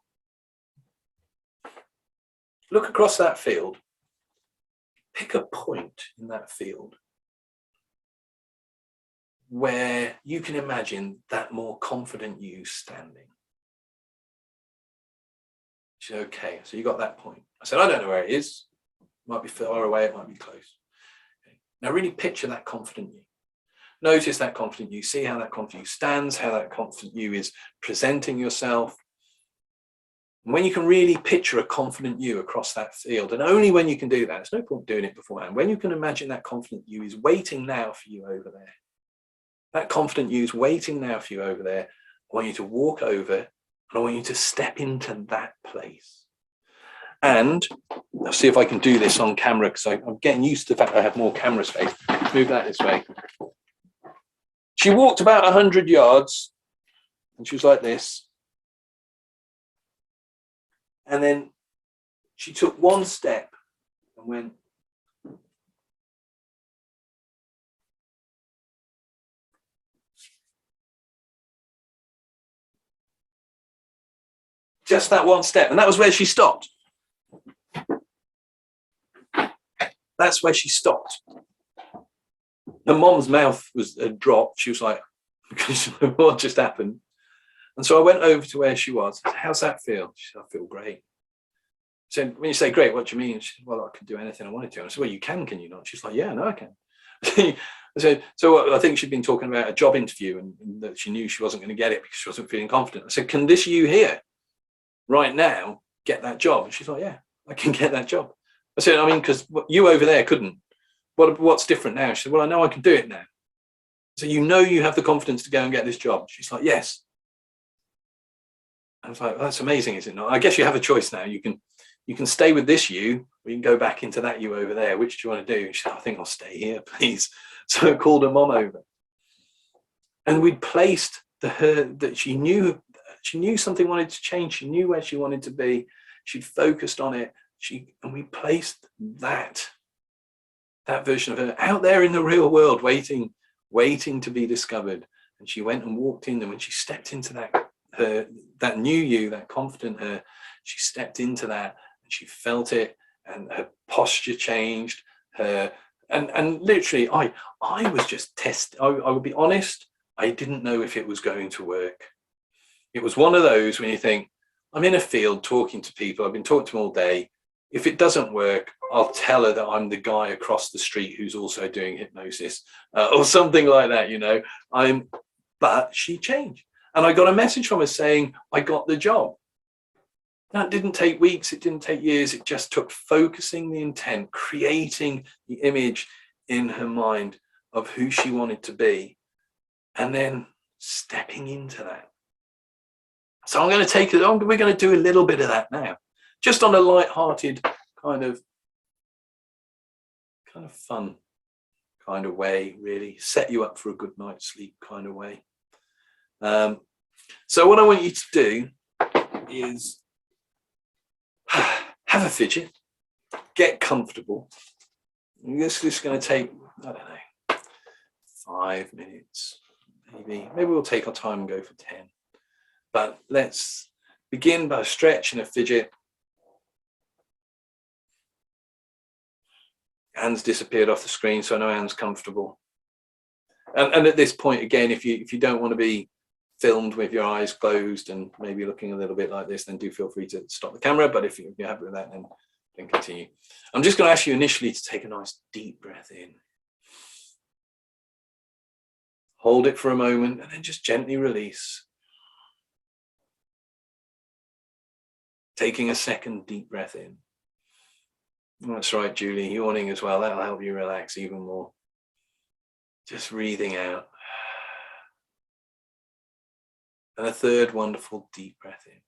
look across that field, pick a point in that field where you can imagine that more confident you standing. She said, okay, so you got that point. I said, I don't know where it is. It might be far away, it might be close. Okay. Now really picture that confident you. Notice that confident you, see how that confident you stands, how that confident you is presenting yourself. And when you can really picture a confident you across that field, and only when you can do that, there's no point doing it beforehand, when you can imagine that confident you is waiting now for you over there. That confident you is waiting now for you over there. I want you to walk over, and I want you to step into that place. And I'll see if I can do this on camera, because I'm getting used to the fact I have more camera space. Move that this way. She walked about 100 yards, and she was like this. And then she took one step and went. Just that one step. And that was where she stopped. That's where she stopped. Her mom's mouth had dropped. She was like, what just happened? And so I went over to where she was. I said, how's that feel? She said, I feel great. So when you say great, what do you mean? She said, well, I could do anything I wanted to. And I said, well, you can you not? She's like, yeah, no, I can. I said, so I think she'd been talking about a job interview and that she knew she wasn't going to get it because she wasn't feeling confident. I said, can this you here right now get that job? And she's like, yeah, I can get that job. I said, I mean, because you over there couldn't. What's different now? She said, well, I know I can do it now. So you know you have the confidence to go and get this job? She's like, yes. I was like, well, that's amazing, is it not? I guess you have a choice now. You can stay with this you, or you can go back into that you over there. Which do you want to do? She said, I think I'll stay here, please. So I called her mom over. And we'd placed her that she knew something wanted to change. She knew where she wanted to be. She'd focused on it. And we placed that version of her out there in the real world, waiting to be discovered. And she went and walked in, and when she stepped into that new you, that confident her, she stepped into that and she felt it, and her posture changed. And literally, I was just I would be honest, I didn't know if it was going to work. It was one of those when you think, I'm in a field talking to people, I've been talking to them all day. If it doesn't work, I'll tell her that I'm the guy across the street who's also doing hypnosis, or something like that, you know. But she changed. And I got a message from her saying, I got the job. That didn't take weeks, it didn't take years, it just took focusing the intent, creating the image in her mind of who she wanted to be, and then stepping into that. So we're going to do a little bit of that now, just on a light-hearted kind of fun kind of way, really set you up for a good night's sleep kind of way. So what I want you to do is have a fidget, get comfortable. This is going to take, I don't know, 5 minutes, maybe we'll take our time and go for 10. But let's begin by a stretch and a fidget. Anne's disappeared off the screen, so I know Anne's comfortable. And at this point, again, if you don't want to be filmed with your eyes closed and maybe looking a little bit like this, then do feel free to stop the camera. But if you're happy with that, then continue. I'm just going to ask you initially to take a nice deep breath in. Hold it for a moment and then just gently release. Taking a second deep breath in. That's right, Julie, yawning as well. That'll help you relax even more. Just breathing out. And a third wonderful deep breath in.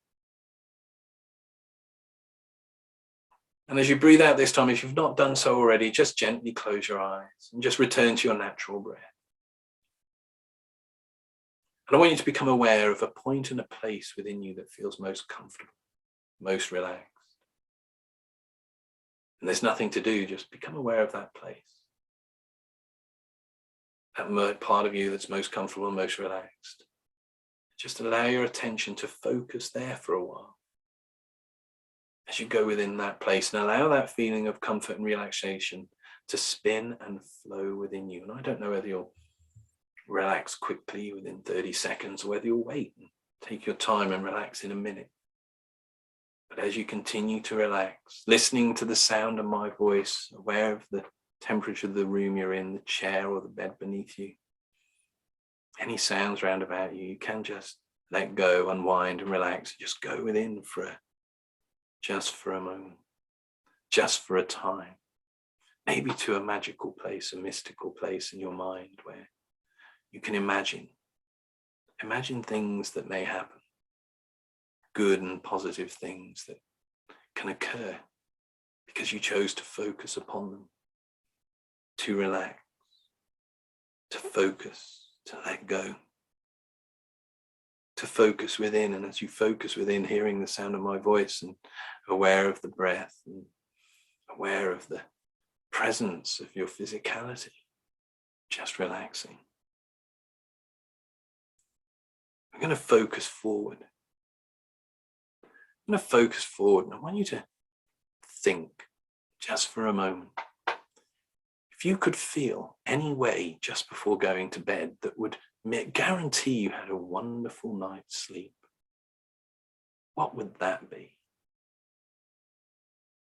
And as you breathe out this time, if you've not done so already, just gently close your eyes and just return to your natural breath. And I want you to become aware of a point and a place within you that feels most comfortable, most relaxed. And there's nothing to do, just become aware of that place. That part of you that's most comfortable and most relaxed. Just allow your attention to focus there for a while. As you go within that place, and allow that feeling of comfort and relaxation to spin and flow within you. And I don't know whether you'll relax quickly within 30 seconds or whether you'll wait and take your time and relax in a minute. But as you continue to relax, listening to the sound of my voice, aware of the temperature of the room you're in, the chair or the bed beneath you, any sounds round about you, you can just let go, unwind and relax. Just go within just for a moment, just for a time, maybe to a magical place, a mystical place in your mind where you can imagine things that may happen, good and positive things that can occur because you chose to focus upon them, to relax, to focus, to let go, to focus within. And as you focus within, hearing the sound of my voice and aware of the breath and aware of the presence of your physicality, just relaxing. I'm going to focus forward. And I want you to think just for a moment. If you could feel any way just before going to bed that would guarantee you had a wonderful night's sleep, what would that be?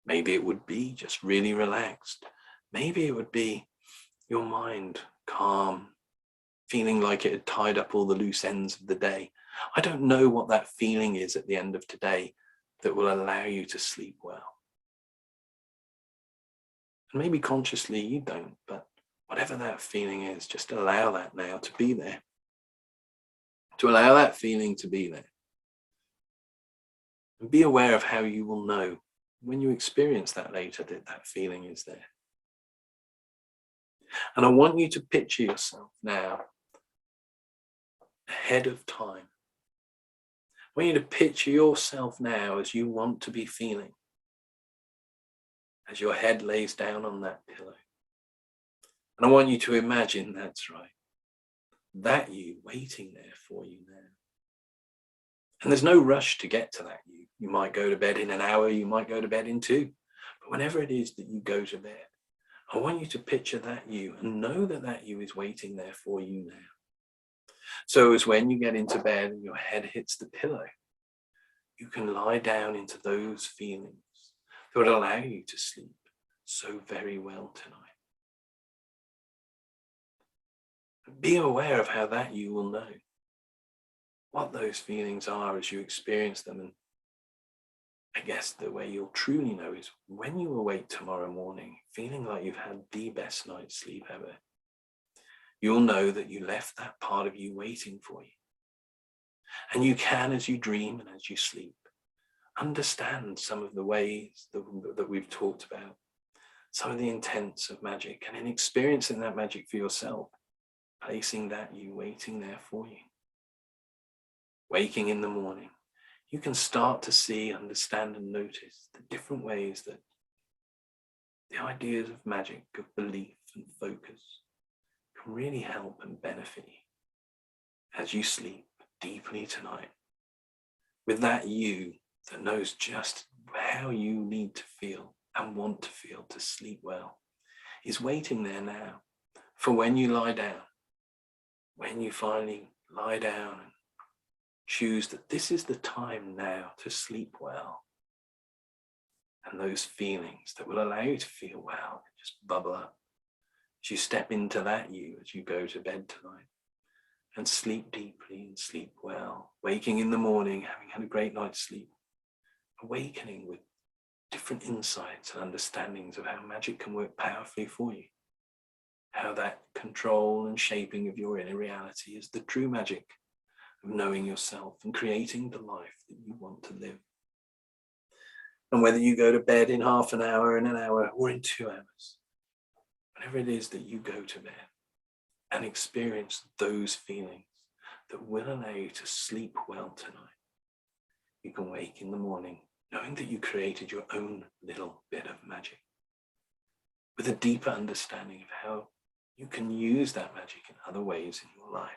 Maybe it would be just really relaxed. Maybe it would be your mind calm, feeling like it had tied up all the loose ends of the day. I don't know what that feeling is at the end of today that will allow you to sleep well. And maybe consciously you don't, but whatever that feeling is, just allow that now to be there. To allow that feeling to be there. And be aware of how you will know when you experience that later that that feeling is there. And I want you to picture yourself now ahead of time. I want you to picture yourself now as you want to be feeling, as your head lays down on that pillow. And I want you to imagine, that's right, that you waiting there for you now. And there's no rush to get to that you. You might go to bed in an hour, you might go to bed in 2. But whenever it is that you go to bed, I want you to picture that you and know that that you is waiting there for you now. So as when you get into bed and your head hits the pillow, you can lie down into those feelings that would allow you to sleep so very well tonight. Be aware of how that you will know what those feelings are as you experience them. And I guess the way you'll truly know is when you awake tomorrow morning, feeling like you've had the best night's sleep ever. You'll know that you left that part of you waiting for you. And you can, as you dream and as you sleep, understand some of the ways that we've talked about, some of the intents of magic, and in experiencing that magic for yourself, placing that you waiting there for you. Waking in the morning, you can start to see, understand, and notice the different ways that the ideas of magic, of belief and focus can really help and benefit you as you sleep deeply tonight with that you that knows just how you need to feel and want to feel to sleep well is waiting there now for when you lie down, when you finally lie down and choose that this is the time now to sleep well. And those feelings that will allow you to feel well just bubble up as you step into that you as you go to bed tonight and sleep deeply and sleep well, waking in the morning, having had a great night's sleep, awakening with different insights and understandings of how magic can work powerfully for you, how that control and shaping of your inner reality is the true magic of knowing yourself and creating the life that you want to live. And whether you go to bed in half an hour, in an hour, or in 2 hours, whenever it is that you go to bed and experience those feelings that will allow you to sleep well tonight, you can wake in the morning knowing that you created your own little bit of magic with a deeper understanding of how you can use that magic in other ways in your life.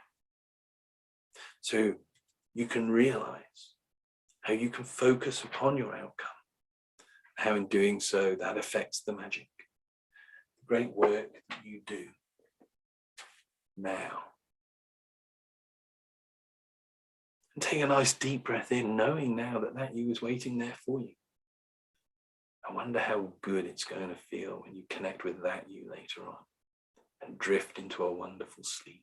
So you can realize how you can focus upon your outcome, how in doing so that affects the magic, the great work that you do now. And take a nice deep breath in, knowing now that that you is waiting there for you. I wonder how good it's going to feel when you connect with that you later on and drift into a wonderful sleep.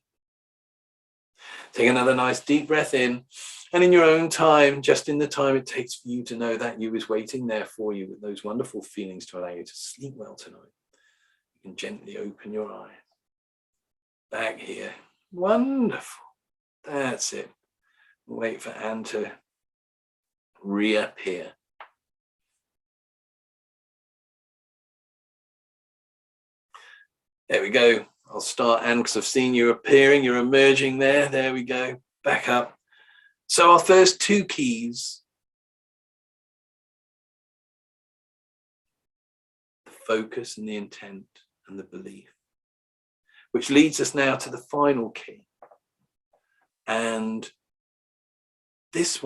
Take another nice deep breath in, and in your own time, just in the time it takes for you to know that you is waiting there for you with those wonderful feelings to allow you to sleep well tonight, you can gently open your eyes. Back here. Wonderful. That's it. Wait for Anne to reappear. There we go. I'll start, Anne, because I've seen you appearing. You're emerging there. There we go. Back up. So our first 2 keys. The focus and the intent and the belief. Which leads us now to the final key. And this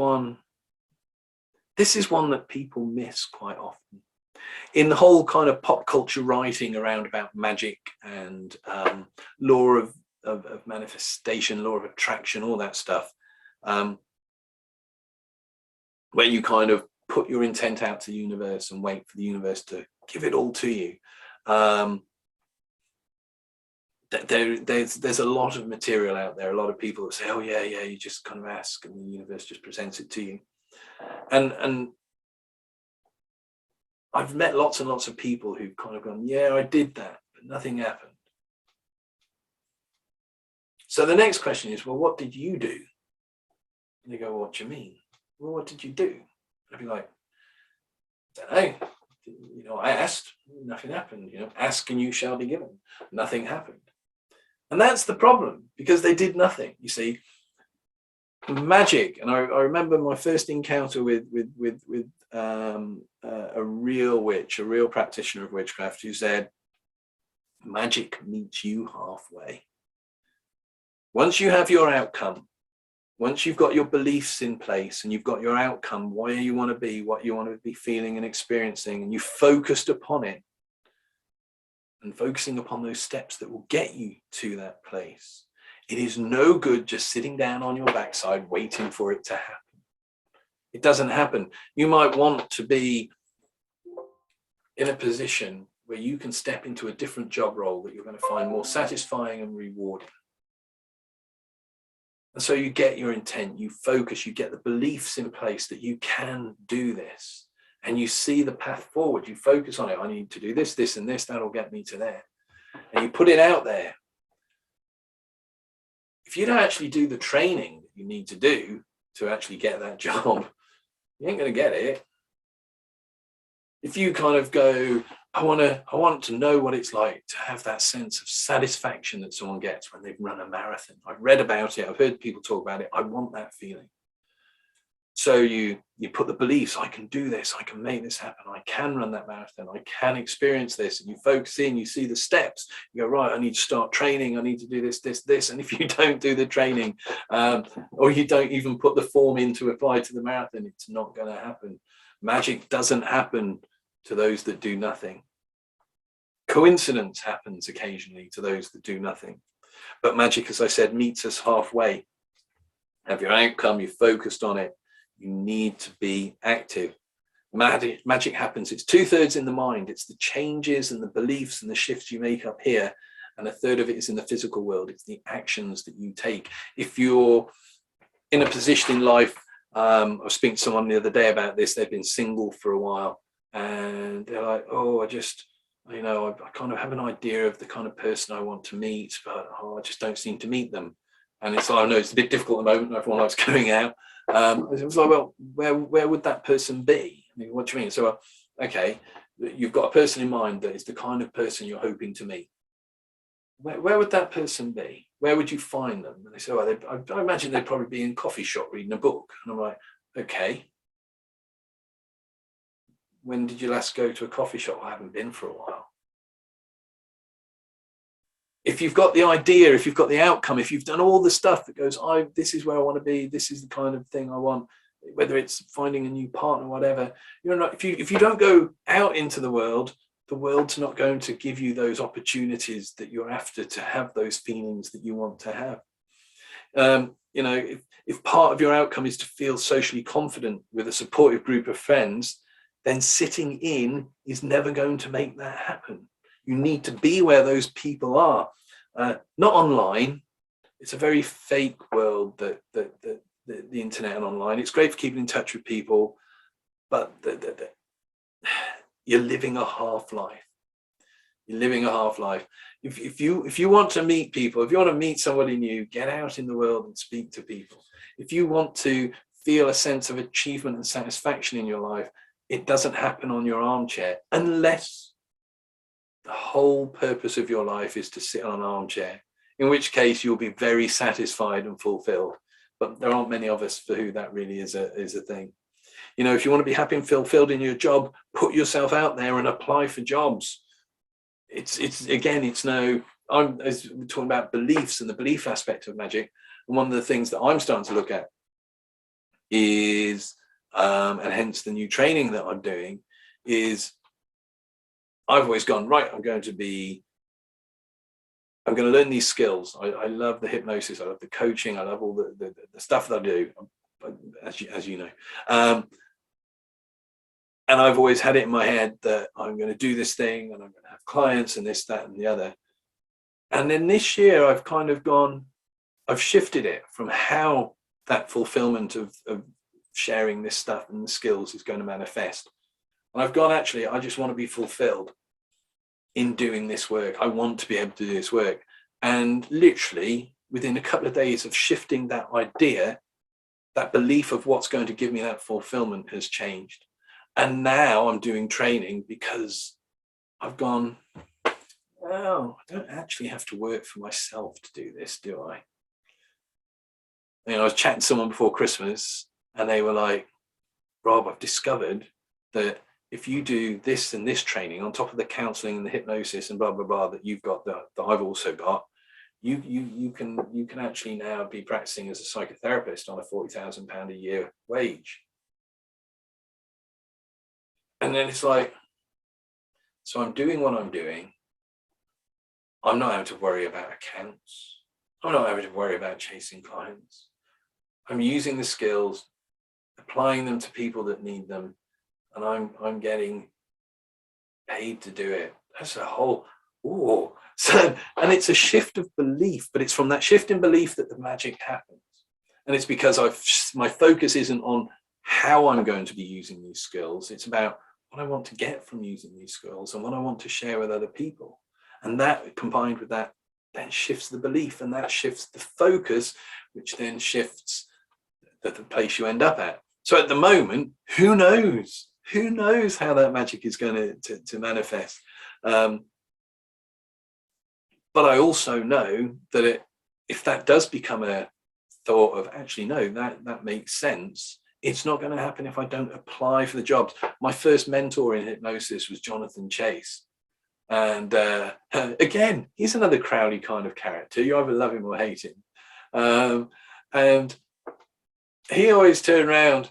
is one that people miss quite often. In the whole kind of pop culture writing around about magic and law of manifestation, law of attraction, all that stuff, where you kind of put your intent out to the universe and wait for the universe to give it all to you. There's a lot of material out there, a lot of people that say, oh yeah, you just kind of ask and the universe just presents it to you. And I've met lots and lots of people who've kind of gone, yeah, I did that, but nothing happened. So the next question is, well, what did you do? And they go, well, what do you mean? Well, what did you do? I'd be like, I don't know. You know, I asked, nothing happened. You know, ask and you shall be given. Nothing happened. And that's the problem, because they did nothing. You see, magic. And I remember my first encounter with a real witch, a real practitioner of witchcraft, who said, magic meets you halfway. Once you have your outcome, once you've got your beliefs in place and you've got your outcome, where you want to be, what you want to be feeling and experiencing, and you focused upon it and focusing upon those steps that will get you to that place, it is no good just sitting down on your backside waiting for it to happen. It doesn't happen. You might want to be in a position where you can step into a different job role that you're going to find more satisfying and rewarding. And so you get your intent, you focus, you get the beliefs in place that you can do this, and you see the path forward. You focus on it. I need to do this, this, and this. That'll get me to there. And you put it out there. If you don't actually do the training that you need to do to actually get that job, you ain't going to get it. If you kind of go, I want to know what it's like to have that sense of satisfaction that someone gets when they've run a marathon. I've read about it. I've heard people talk about it. I want that feeling. So you put the beliefs, I can do this. I can make this happen. I can run that marathon. I can experience this. And you focus in, you see the steps. You go, right, I need to start training. I need to do this, this, this. And if you don't do the training, or you don't even put the form in to apply to the marathon, it's not going to happen. Magic doesn't happen to those that do nothing. Coincidence happens occasionally to those that do nothing. But magic, as I said, meets us halfway. Have your outcome, you're focused on it. You need to be active. Magic happens. It's 2/3 in the mind. It's the changes and the beliefs and the shifts you make up here. And 1/3 of it is in the physical world. It's the actions that you take. If you're in a position in life, I was speaking to someone the other day about this. They've been single for a while. And they're like, oh, I kind of have an idea of the kind of person I want to meet, but I just don't seem to meet them. And it's like, I know it's a bit difficult at the moment. Everyone likes going out. It was like, well, where would that person be? I mean, what do you mean? So, okay, you've got a person in mind that is the kind of person you're hoping to meet. Where would that person be? Where would you find them? And they say, well, I imagine they'd probably be in a coffee shop reading a book. And I'm like, okay. When did you last go to a coffee shop? I haven't been for a while. If you've got the idea, if you've got the outcome, if you've done all the stuff that goes, this is where I want to be, this is the kind of thing I want, whether it's finding a new partner, whatever, you're not, if you don't go out into the world's not going to give you those opportunities that you're after to have those feelings that you want to have. You know, if part of your outcome is to feel socially confident with a supportive group of friends, then sitting in is never going to make that happen. You need to be where those people are, not online. It's a very fake world, that the internet and online. It's great for keeping in touch with people, but you're living a half life. You're living a half life. If you want to meet people, if you want to meet somebody new, get out in the world and speak to people. If you want to feel a sense of achievement and satisfaction in your life, it doesn't happen on your armchair, unless the whole purpose of your life is to sit on an armchair, in which case you'll be very satisfied and fulfilled. But there aren't many of us for who that really is a thing. You know, if you want to be happy and fulfilled in your job, put yourself out there and apply for jobs. I'm talking about beliefs and the belief aspect of magic. And one of the things that I'm starting to look at is, and hence the new training that I'm doing, is I've always gone, right, I'm going to learn these skills. I love the hypnosis. I love the coaching. I love all the stuff that I do, as you know. And I've always had it in my head that I'm going to do this thing and I'm going to have clients and this, that, and the other. And then this year I've kind of I've shifted it from how that fulfillment of sharing this stuff and the skills is going to manifest. And I've gone, actually, I just want to be fulfilled in doing this work. I want to be able to do this work. And literally within a couple of days of shifting that idea, that belief of what's going to give me that fulfillment has changed. And now I'm doing training because I've gone, oh, I don't actually have to work for myself to do this, do I? You know, I was chatting to someone before Christmas and they were like, Rob, I've discovered that if you do this and this training on top of the counseling and the hypnosis and blah, blah, blah, that you've got, that I've also got, you can actually now be practicing as a psychotherapist on a £40,000 a year wage. And then it's like, so I'm doing what I'm doing. I'm not having to worry about accounts. I'm not having to worry about chasing clients. I'm using the skills, applying them to people that need them, and I'm getting paid to do it. That's a whole, oh, so, and it's a shift of belief, but it's from that shift in belief that the magic happens. And it's because my focus isn't on how I'm going to be using these skills. It's about what I want to get from using these skills and what I want to share with other people. And that combined with that then shifts the belief, and that shifts the focus, which then shifts the place you end up at. So at the moment, who knows? Who knows how that magic is going to manifest? But I also know that if that does become a thought of, actually, no, that makes sense, it's not going to happen if I don't apply for the jobs. My first mentor in hypnosis was Jonathan Chase. And again, he's another Crowley kind of character. You either love him or hate him. And he always turned around,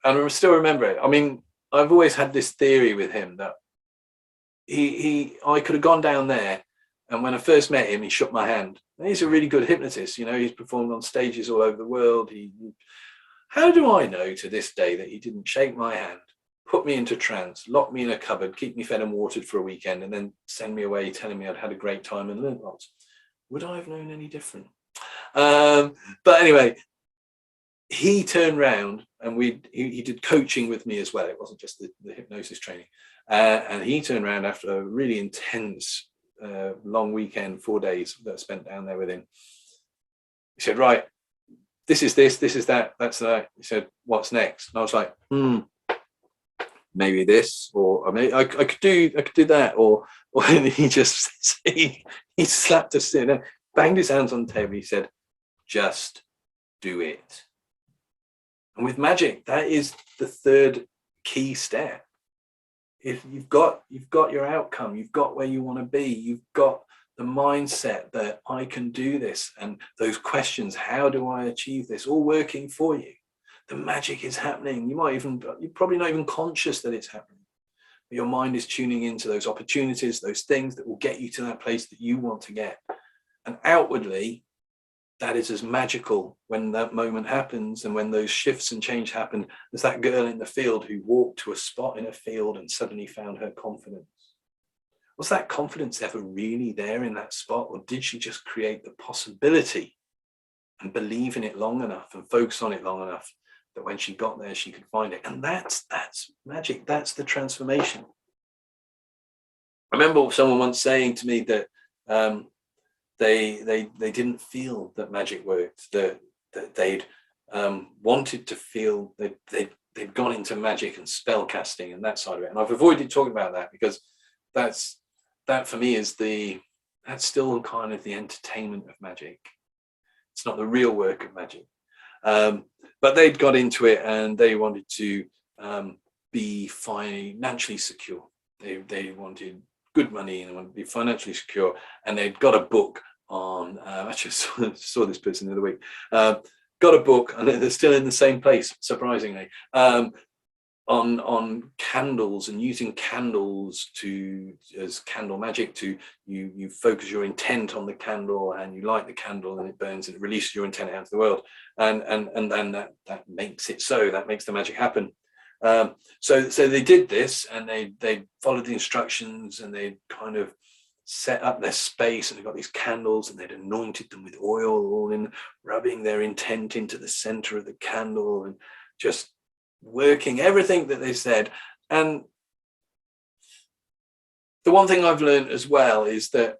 and I still remember it. I mean, I've always had this theory with him that I could have gone down there, and when I first met him, he shook my hand. And he's a really good hypnotist. You know, he's performed on stages all over the world. How do I know to this day that he didn't shake my hand, put me into trance, lock me in a cupboard, keep me fed and watered for a weekend, and then send me away telling me I'd had a great time and learned lots? Would I have known any different? But anyway, he turned round and he did coaching with me as well. It wasn't just the hypnosis training. And he turned around after a really intense, long weekend, 4 days that I spent down there with him. He said, right, this is that, that's that. He said, what's next? And I was like, maybe this, or I could do that, or he just he slapped us in and banged his hands on the table. He said, just do it. And with magic, that is the third key step. If you've got your outcome, you've got where you want to be, you've got the mindset that I can do this, and those questions, how do I achieve this, all working for you. The magic is happening. You're probably not even conscious that it's happening. But your mind is tuning into those opportunities, those things that will get you to that place that you want to get. And outwardly, that is as magical when that moment happens and when those shifts and change happen as that girl in the field who walked to a spot in a field and suddenly found her confidence. Was that confidence ever really there in that spot, or did she just create the possibility and believe in it long enough and focus on it long enough that when she got there, she could find it? And that's magic. That's the transformation. I remember someone once saying to me that they didn't feel that magic worked, that they'd wanted to feel that they'd gone into magic and spell casting and that side of it. And I've avoided talking about that because that for me is that's still kind of the entertainment of magic. It's not the real work of magic. But they'd got into it and they wanted to be financially secure. They wanted good money and they wanted to be financially secure. And they'd got a book on, actually saw this person the other week, got a book, and they're still in the same place, surprisingly. on candles and using candles as candle magic. To you focus your intent on the candle and you light the candle and it burns and it releases your intent out into the world, and then that makes it so, that makes the magic happen. So they did this, and they followed the instructions, and they kind of set up their space, and they got these candles, and they'd anointed them with oil, all in, rubbing their intent into the center of the candle and just working everything that they said. And the one thing I've learned as well is that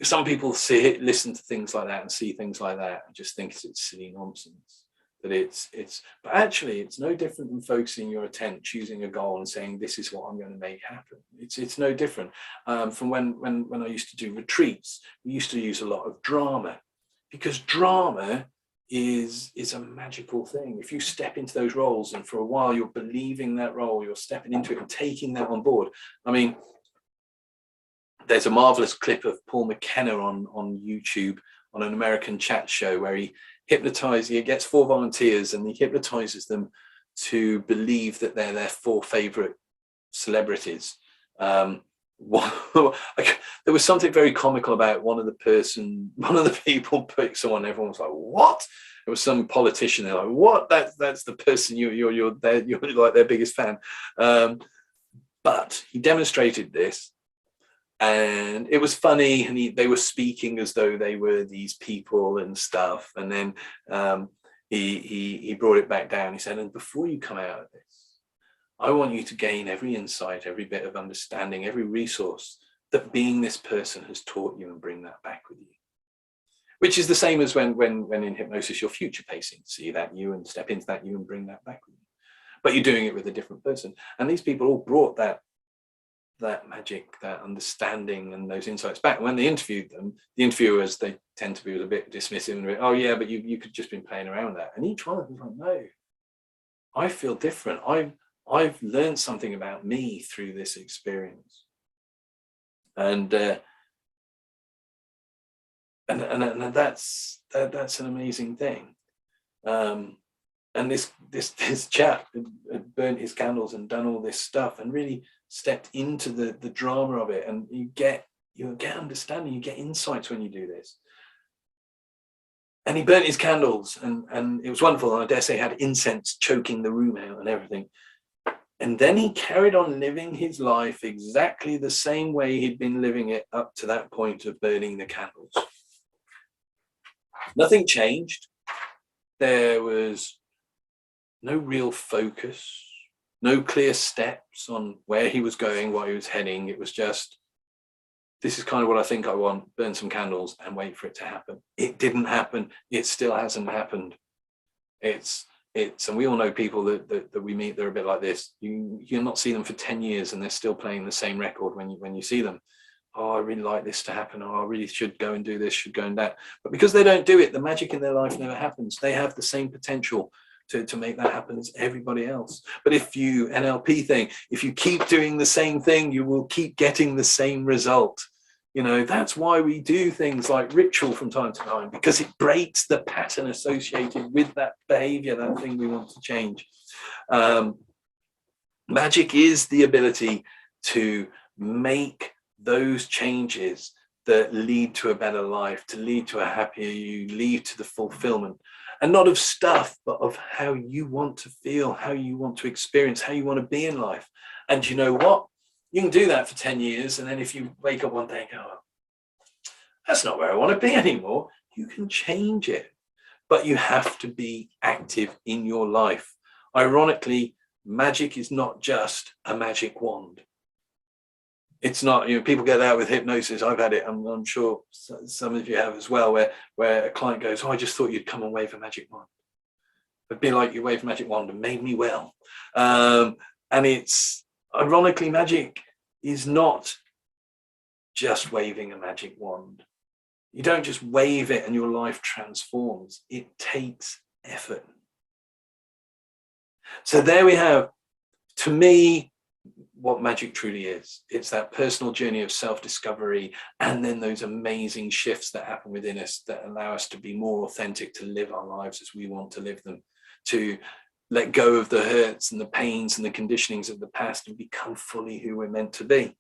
some people listen to things like that and see things like that and just think it's silly nonsense. That but actually it's no different than focusing your attention, choosing a goal and saying, this is what I'm going to make happen. It's no different. From when I used to do retreats, we used to use a lot of drama, because drama is a magical thing. If you step into those roles and for a while you're believing that role, you're stepping into it and taking that on board. I mean, there's a marvelous clip of Paul McKenna on YouTube on an American chat show where he gets 4 volunteers and he hypnotizes them to believe that they're their 4 favorite celebrities. There was something very comical about one of the people picked someone, everyone was like, what? It was some politician. They're like, what? That's the person you're like their biggest fan. But he demonstrated this, and it was funny, and they were speaking as though they were these people and stuff. And then he brought it back down. He said, and before you come out of this, I want you to gain every insight, every bit of understanding, every resource that being this person has taught you, and bring that back with you. Which is the same as when in hypnosis you're future pacing, see that you and step into that you and bring that back with you. But you're doing it with a different person. And these people all brought that magic, that understanding and those insights back. When they interviewed them, the interviewers, they tend to be a bit dismissive and oh yeah, but you could just been playing around with that. And each one of them was like, no, I feel different. I've learned something about me through this experience. And that's an amazing thing. And this chap had burnt his candles and done all this stuff and really stepped into the drama of it. And you get understanding, you get insights when you do this. And he burnt his candles, and it was wonderful. And I dare say had incense choking the room out and everything. And then he carried on living his life exactly the same way he'd been living it up to that point of burning the candles. Nothing changed. There was no real focus, no clear steps on where he was going, what he was heading. It was just, this is kind of what I think I want, burn some candles and wait for it to happen. It didn't happen. It still hasn't happened. And we all know people that we meet, they're a bit like this. You'll not see them for 10 years and they're still playing the same record when you see them. Oh, I really like this to happen. Oh, I really should go and do this, should go and that. But because they don't do it, the magic in their life never happens. They have the same potential to make that happen as everybody else. But if you, NLP thing, if you keep doing the same thing, you will keep getting the same result. You know, that's why we do things like ritual from time to time, because it breaks the pattern associated with that behavior, that thing we want to change. Magic is the ability to make those changes that lead to a better life, to lead to a happier you, lead to the fulfillment, and not of stuff, but of how you want to feel, how you want to experience, how you want to be in life. And you know what? You can do that for 10 years. And then if you wake up one day and go, oh, that's not where I want to be anymore, you can change it. But you have to be active in your life. Ironically, magic is not just a magic wand. It's not, you know, people get out with hypnosis. I've had it. I'm sure some of you have as well, where a client goes, oh, I just thought you'd come and wave a magic wand. It'd be like you waved a magic wand and made me well. And it's, ironically, magic is not just waving a magic wand. You don't just wave it and your life transforms. It takes effort. So there we have, to me, what magic truly is. It's that personal journey of self-discovery, and then those amazing shifts that happen within us that allow us to be more authentic, to live our lives as we want to live them, to let go of the hurts and the pains and the conditionings of the past and become fully who we're meant to be.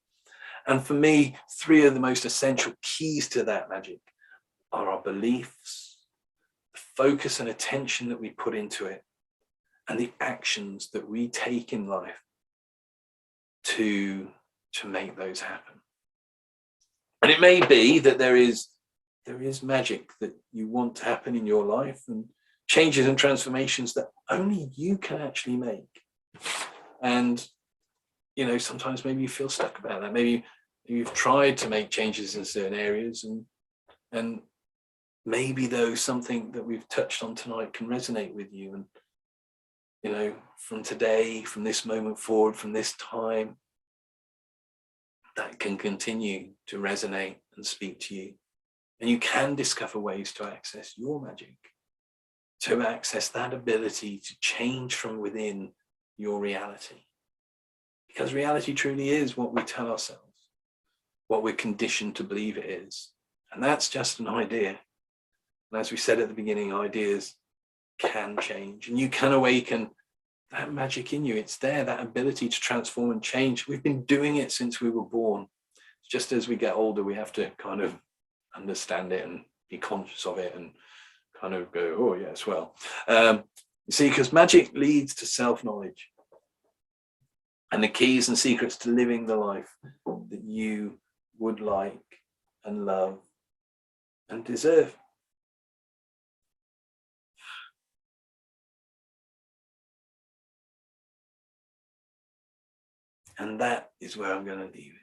And for me, 3 of the most essential keys to that magic are our beliefs, the focus and attention that we put into it, and the actions that we take in life to make those happen. And it may be that there is magic that you want to happen in your life, and changes and transformations that only you can actually make. And sometimes maybe you feel stuck about that. Maybe you've tried to make changes in certain areas, and maybe though something that we've touched on tonight can resonate with you. And from today, from this moment forward, from this time, that can continue to resonate and speak to you. And you can discover ways to access your magic, to access that ability to change from within your reality. Because reality truly is what we tell ourselves, what we're conditioned to believe it is. And that's just an idea. And as we said at the beginning, ideas can change, and you can awaken that magic in you. It's there, that ability to transform and change. We've been doing it since we were born. Just as we get older, we have to kind of understand it and be conscious of it and kind of go, oh yes, well. You see, because magic leads to self-knowledge and the keys and secrets to living the life that you would like and love and deserve. And that is where I'm going to leave it.